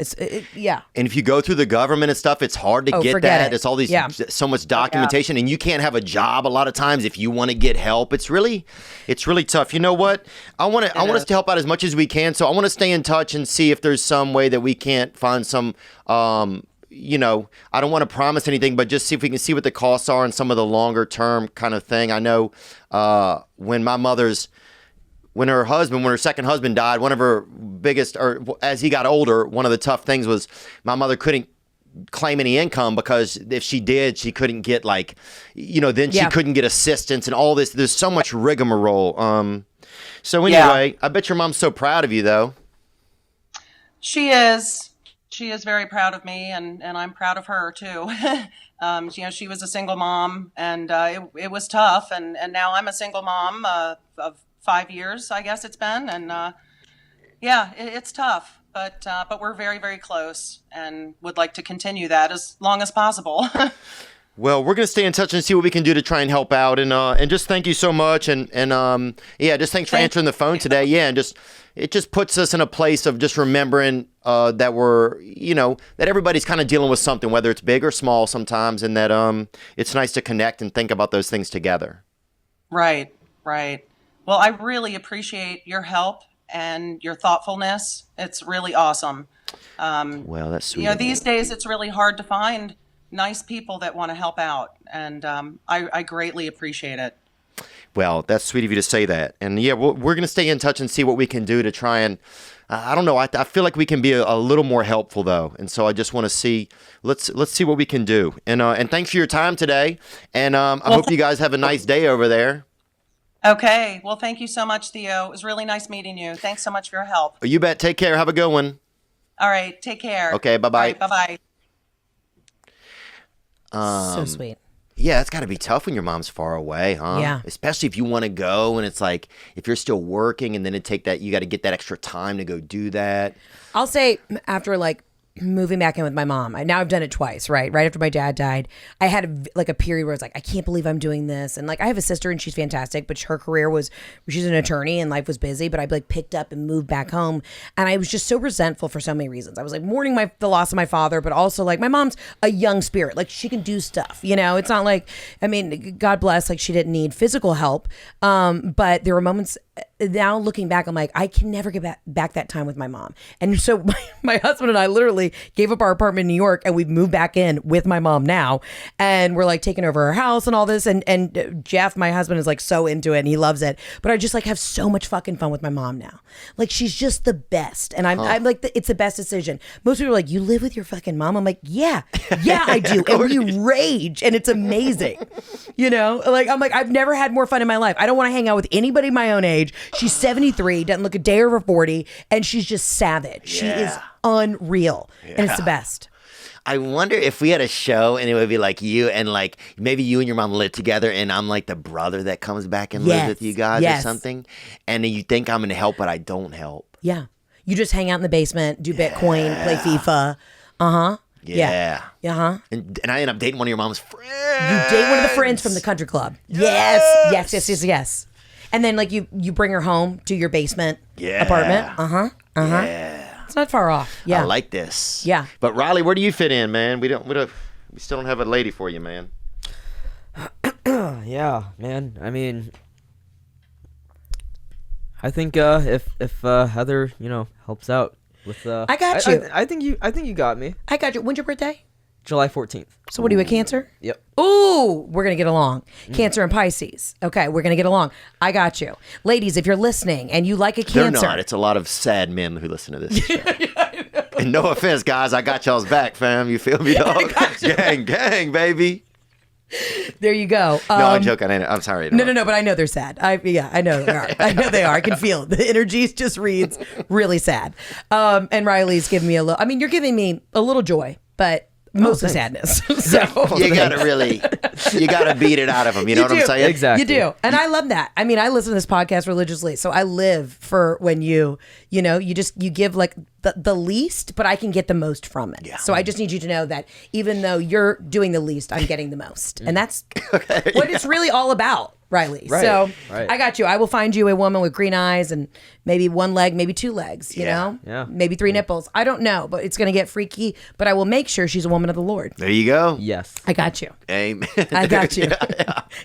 And if you go through the government and stuff, it's hard to get forget that. it. It's all these Yeah. so much documentation, and you can't have a job a lot of times if you want to get help. It's really tough. You know what? I want us to help out as much as we can. So I want to stay in touch and see if there's some way that we can't find some. I don't want to promise anything, but just see if we can see what the costs are and some of the longer term kind of thing. I know when her second husband died, one of her biggest, or as he got older, one of the tough things was my mother couldn't claim any income, because if she did, she couldn't get then she couldn't get assistance and all this. There's so much rigmarole. So anyway, I bet your mom's so proud of you, though. She is. She is very proud of me, and I'm proud of her too. She was a single mom, and it was tough. And now I'm a single mom of 5 years, I guess it's been. And it's tough, but we're very, very close, and would like to continue that as long as possible. Well, we're gonna stay in touch and see what we can do to try and help out, and just thank you so much, and just thanks for answering the phone today. Yeah, and it just puts us in a place of just remembering that we're, that everybody's kind of dealing with something, whether it's big or small sometimes, and that it's nice to connect and think about those things together. Right. Well, I really appreciate your help and your thoughtfulness. It's really awesome. Well, that's sweet. These days it's really hard to find nice people that want to help out, and I greatly appreciate it. Well, that's sweet of you to say that. And yeah, we're going to stay in touch and see what we can do to try and, I don't know, I feel like we can be a little more helpful though. And so I just want to see, let's see what we can do. And thanks for your time today. And I hope you guys have a nice day over there. Okay. Well, thank you so much, Theo. It was really nice meeting you. Thanks so much for your help. You bet. Take care. Have a good one. All right. Take care. Okay. Bye-bye. All right, bye-bye. So sweet. Yeah, it's got to be tough when your mom's far away, huh? Yeah. Especially if you want to go and it's like, if you're still working and then you got to get that extra time to go do that. I'll say after like moving back in with my mom, I've done it twice, right after my dad died. I had a period where I was like, I can't believe I'm doing this, and like I have a sister and she's fantastic, but her career she's an attorney and life was busy, but I picked up and moved back home, and I was just so resentful for so many reasons. I was like mourning the loss of my father, but also like my mom's a young spirit, like she can do stuff, it's not like, God bless, like she didn't need physical help, but there were moments. Now looking back, I'm like, I can never get back that time with my mom. And so my husband and I literally gave up our apartment in New York, and we've moved back in with my mom now. And we're like taking over her house and all this. And Jeff, my husband, is like so into it and he loves it. But I just like have so much fucking fun with my mom now. Like she's just the best. And I'm like, it's the best decision. Most people are like, you live with your fucking mom? I'm like, yeah, I do. And we rage and it's amazing. Like I'm like, I've never had more fun in my life. I don't want to hang out with anybody my own age. She's 73, doesn't look a day over 40, and she's just savage. She is unreal, and it's the best. I wonder if we had a show and it would be like you and like maybe you and your mom live together and I'm like the brother that comes back and lives with you guys or something. And you think I'm going to help, but I don't help. Yeah. You just hang out in the basement, do Bitcoin, play FIFA. Uh-huh. Yeah. Uh-huh. And I end up dating one of your mom's friends. You date one of the friends from the country club. Yes. And then like you bring her home to your basement apartment. Yeah. It's not far off. Yeah. I like this. Yeah. But Riley, where do you fit in, man? We still don't have a lady for you, man. Yeah, man. I think if Heather, helps out with I got you. I think you got me. I got you. When's your birthday? July 14th. So what are you, a Cancer? Yep. Ooh, we're going to get along. Cancer and Pisces. Okay, we're going to get along. I got you. Ladies, if you're listening and you like a Cancer. They're not. It's a lot of sad men who listen to this show. And no offense, guys. I got y'all's back, fam. You feel me, dog? Gang, baby. There you go. No, I'm joking. I'm sorry. No, but I know they're sad. I know they are. I know they are. I can feel it. The energy just reads really sad. And Riley's giving me you're giving me a little joy, but mostly sadness. So you gotta beat it out of them. You know what I'm saying? Exactly. You do. And I love that. I listen to this podcast religiously. So I live for when you give like the least, but I can get the most from it. Yeah. So I just need you to know that even though you're doing the least, I'm getting the most. And that's what it's really all about. Riley. Right, so right. I got you. I will find you a woman with green eyes and maybe one leg, maybe two legs, you know? Yeah. Maybe three nipples. I don't know, but it's going to get freaky. But I will make sure she's a woman of the Lord. There you go. Yes. I got you. Amen. I got you.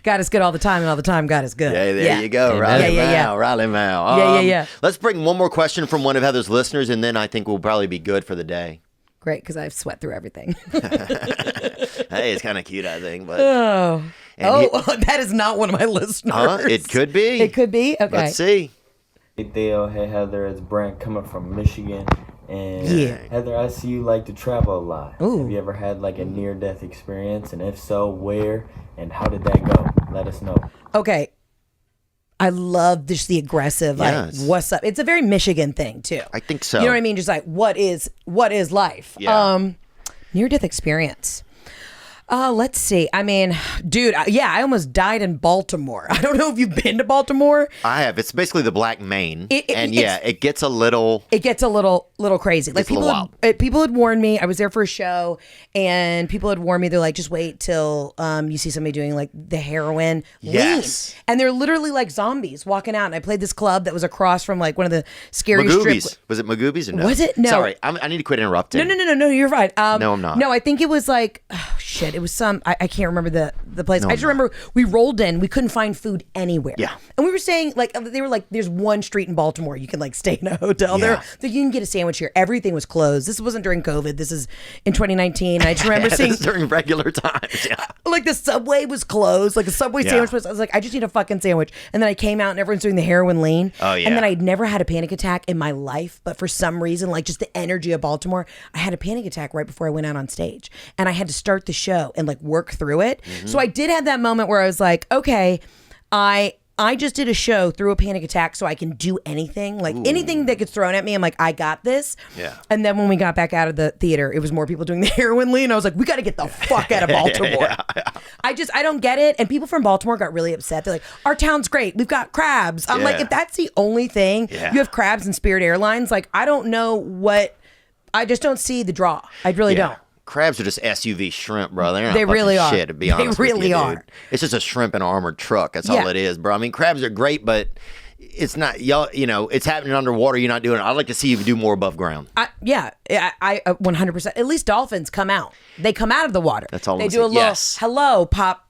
God is good all the time, and all the time God is good. Yeah, there you go. Riley Mal. Riley Mal. Yeah. Let's bring one more question from one of Heather's listeners, and then I think we'll probably be good for the day. Great, because I've sweat through everything. Hey, it's kind of cute, I think. But that is not one of my listeners. It could be. It could be? Okay. Let's see. Hey Theo, hey Heather, it's Brent coming from Michigan. And Heather, I see you like to travel a lot. Ooh. Have you ever had like a near-death experience? And if so, where and how did that go? Let us know. Okay. I love just the aggressive, Yes. like, what's up? It's a very Michigan thing, too. I think so. You know what I mean? Just like, what is life? Yeah. Near-death experience. Let's see. I mean, dude, I almost died in Baltimore. I don't know if you've been to Baltimore. I have. It's basically the Black Main, it gets a little. It gets a little crazy. Like people had warned me. I was there for a show, and people had warned me. They're like, just wait till you see somebody doing like the heroin lean, and they're literally like zombies walking out. And I played this club that was across from like one of the scariest Magoobies. Was it Magoobies or no? Was it? No. Sorry, I need to quit interrupting. No. You're fine. No, I'm not. No, I think it was like, oh shit. It was some. I can't remember the place. I just remember we rolled in. We couldn't find food anywhere. Yeah. And we were saying like they were like, there's one street in Baltimore you can like stay in a hotel there. So you can get a sandwich here. Everything was closed. This wasn't during COVID. This is in 2019. I just remember seeing this is during regular times. Yeah. Like the Subway was closed. Like a Subway sandwich was. I was like, I just need a fucking sandwich. And then I came out and everyone's doing the heroin lean. Oh yeah. And then I'd never had a panic attack in my life, but for some reason, like just the energy of Baltimore, I had a panic attack right before I went out on stage, and I had to start the show and like work through it. So I did have that moment where I was like, okay, I just did a show through a panic attack, so I can do anything. Like anything that gets thrown at me, I'm like, I got this. Yeah. And then when we got back out of the theater, it was more people doing the heroin lean. I was like, we got to get the fuck out of Baltimore. I don't get it. And people from Baltimore got really upset. They're like, our town's great. We've got crabs. I'm like, if that's the only thing, you have crabs and Spirit Airlines. Like, I don't know what, I just don't see the draw. I really don't. Crabs are just SUV shrimp, bro. They really are. Shit, to be honest, they really are. Dude. It's just a shrimp in an armored truck. That's all it is, bro. I mean, crabs are great, but it's not. Y'all, it's happening underwater. You're not doing it. I'd like to see you do more above ground. I 100%. At least dolphins come out. They come out of the water. That's all. They do a little hello, pop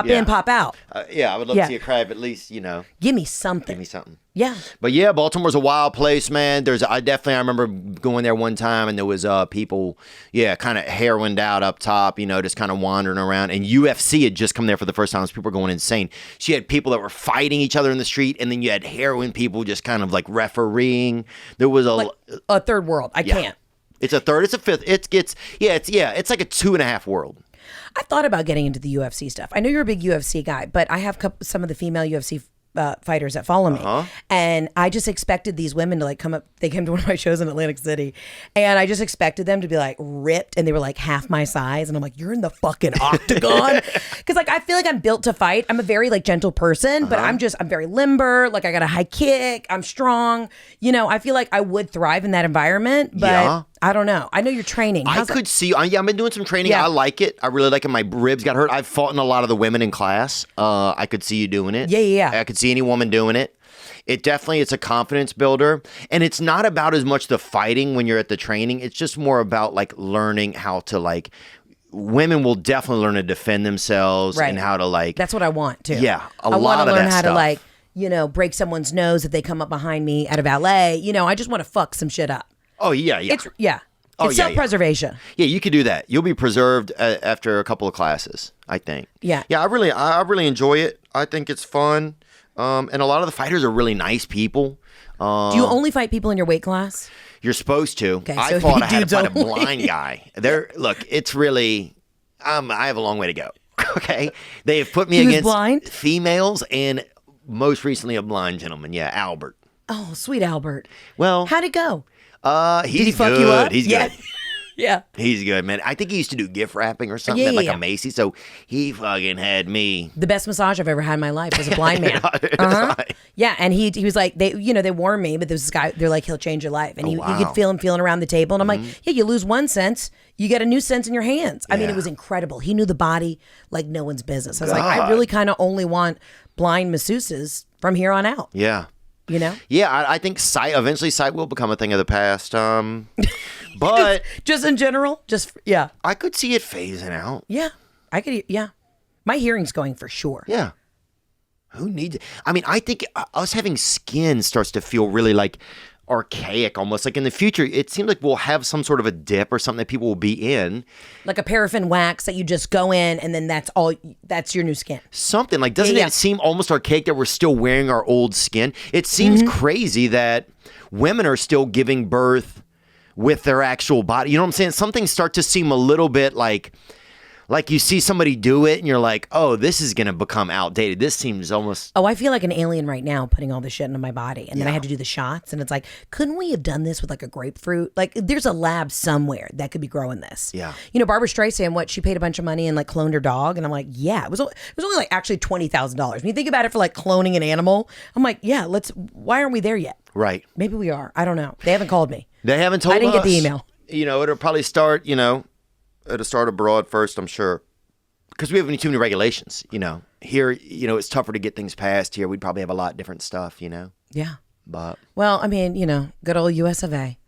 in, pop out. I would love to see a crab at least. Give me something. Yeah. But yeah, Baltimore's a wild place, man. I remember going there one time and there was people, kind of heroined out up top, just kind of wandering around. And UFC had just come there for the first time. So people were going insane. So you had people that were fighting each other in the street, and then you had heroin people just kind of like refereeing. There was a third world. I can't. It's a third. It's a fifth. It's like a 2.5 world. I thought about getting into the UFC stuff. I know you're a big UFC guy, but I have some of the female UFC fighters that follow me, and I just expected these women to like come up. They came to one of my shows in Atlantic City, and I just expected them to be like ripped, and they were like half my size, and I'm like, you're in the fucking octagon, because like I feel like I'm built to fight. I'm a very like gentle person, but I'm very limber. Like I got a high kick. I'm strong. I feel like I would thrive in that environment, but I don't know. I know you're training. I could see. I've been doing some training. I like it. I really like it. My ribs got hurt. I've fought in a lot of the women in class. I could see you doing it. Yeah. I could see any woman doing it. It's a confidence builder, and it's not about as much the fighting when you're at the training. It's just more about like learning how to like. Women will definitely learn to defend themselves and how to like. That's what I want too. Yeah, I want to learn how to like break someone's nose if they come up behind me at a valet. I just want to fuck some shit up. Oh yeah. It's self-preservation. Yeah, you could do that. You'll be preserved after a couple of classes, I think. Yeah. Yeah, I really enjoy it. I think it's fun. And a lot of the fighters are really nice people. Do you only fight people in your weight class? You're supposed to. Okay, I had to fight a blind guy. Look, it's really I have a long way to go. Okay? They have put me against blind? Females and most recently a blind gentleman. Yeah, Albert. Oh, sweet Albert. Well, how'd it go? Did he fuck you up? He's good. Yeah. He's good, man. I think he used to do gift wrapping or something at like a Macy's. So he fucking had me. The best massage I've ever had in my life was a blind man. Yeah, and he was like, they warned me, but there was this guy, they're like, he'll change your life. And you could feel him feeling around the table. And I'm like, yeah, you lose one sense, you get a new sense in your hands. I mean, it was incredible. He knew the body like no one's business. I was like, I really kind of only want blind masseuses from here on out. Yeah. Yeah, I think eventually sight will become a thing of the past. But just in general, I could see it phasing out. Yeah, I could. Yeah, my hearing's going for sure. Yeah, who needs it? I mean, I think us having skin starts to feel really like archaic, almost like in the future. It seems like we'll have some sort of a dip or something that people will be in, like a paraffin wax that you just go in and then that's your new skin. Something like, doesn't it seem almost archaic that we're still wearing our old skin? It seems crazy that women are still giving birth with their actual body. You know what I'm saying? Some things start to seem a little bit like Like you see somebody do it and you're like, oh, this is going to become outdated. This seems almost. Oh, I feel like an alien right now putting all this shit into my body. And then I had to do the shots. And it's like, couldn't we have done this with like a grapefruit? Like there's a lab somewhere that could be growing this. Yeah. You know, Barbara Streisand, she paid a bunch of money and like cloned her dog. And I'm like, yeah, it was only like actually $20,000. When you think about it for like cloning an animal, I'm like, yeah, why aren't we there yet? Right. Maybe we are. I don't know. They haven't called me. They haven't told us. I didn't get the email. You know, it'll probably start, it'll start abroad first, I'm sure. Because we have too many regulations, Here, it's tougher to get things passed. Here, we'd probably have a lot different stuff, Yeah. But. Well, I mean, good old US of A.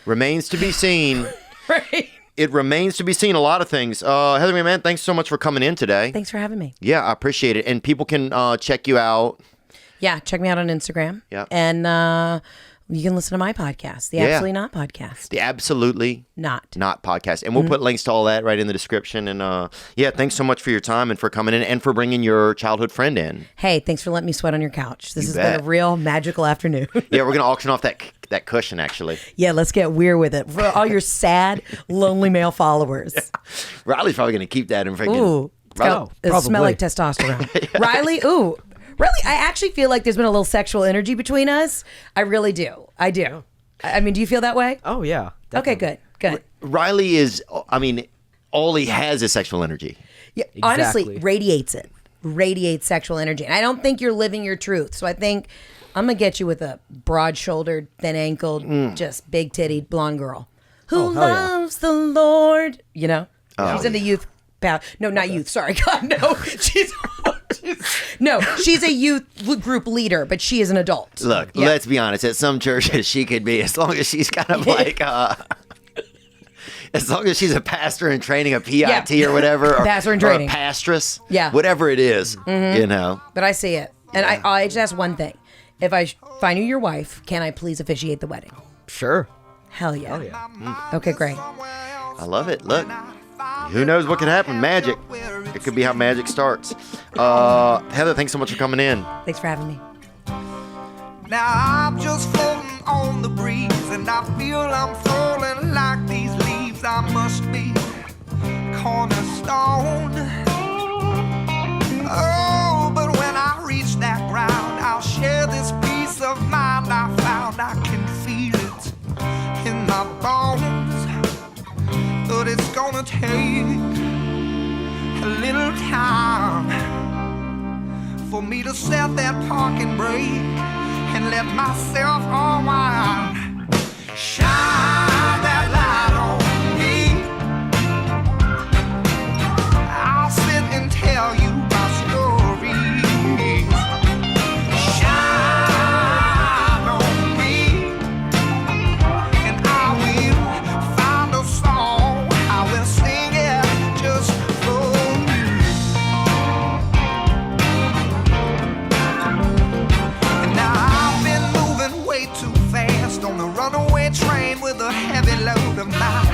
Remains to be seen. Right. It remains to be seen, a lot of things. Heather McMahan, thanks so much for coming in today. Thanks for having me. Yeah, I appreciate it. And people can check you out. Yeah, check me out on Instagram. Yeah. And you can listen to my podcast, the Absolutely Not podcast. The Absolutely Not podcast. And we'll put links to all that right in the description. And thanks so much for your time and for coming in and for bringing your childhood friend in. Hey, thanks for letting me sweat on your couch. This has been a real magical afternoon. Yeah, we're going to auction off that cushion, actually. Yeah, let's get weird with it. For all your sad, lonely male followers. Riley's probably going to keep that in freaking... Ooh, it smell like testosterone. Yeah. Riley, ooh. Really, I actually feel like there's been a little sexual energy between us. I really do. I do. I mean, do you feel that way? Oh, yeah. Definitely. Okay, good. Riley is, all he has is sexual energy. Yeah, exactly. Honestly, radiates sexual energy. And I don't think you're living your truth. So I think I'm going to get you with a broad-shouldered, thin-ankled, just big-tittied blonde girl who loves the Lord. She's in the youth. No, not youth. Sorry, God, no. She's a youth group leader, but she is an adult. Look, let's be honest. At some churches, she could be, as long as she's kind of like, as long as she's a pastor in training, a PIT or whatever, pastor in training, or a pastress, yeah, whatever it is, But I see it, and I just ask one thing: if I find you your wife, can I please officiate the wedding? Sure. Hell yeah. Okay, great. I love it. Look. Who knows what could happen? Magic. It could be how magic starts. Heather, thanks so much for coming in. Thanks for having me. Now I'm just floating on the breeze, and I feel I'm falling like these leaves. I must be cornerstone. Oh, but when I reach that ground, I'll share this peace of mind I found. I can feel it in my bones. But it's gonna take a little time for me to set that parking brake and let myself unwind. Shine that light on me. I'll sit and tell you my stories. Shine on me, and I will find a song. I will sing it just for you. And now I've been moving way too fast on the runaway train with a heavy load of my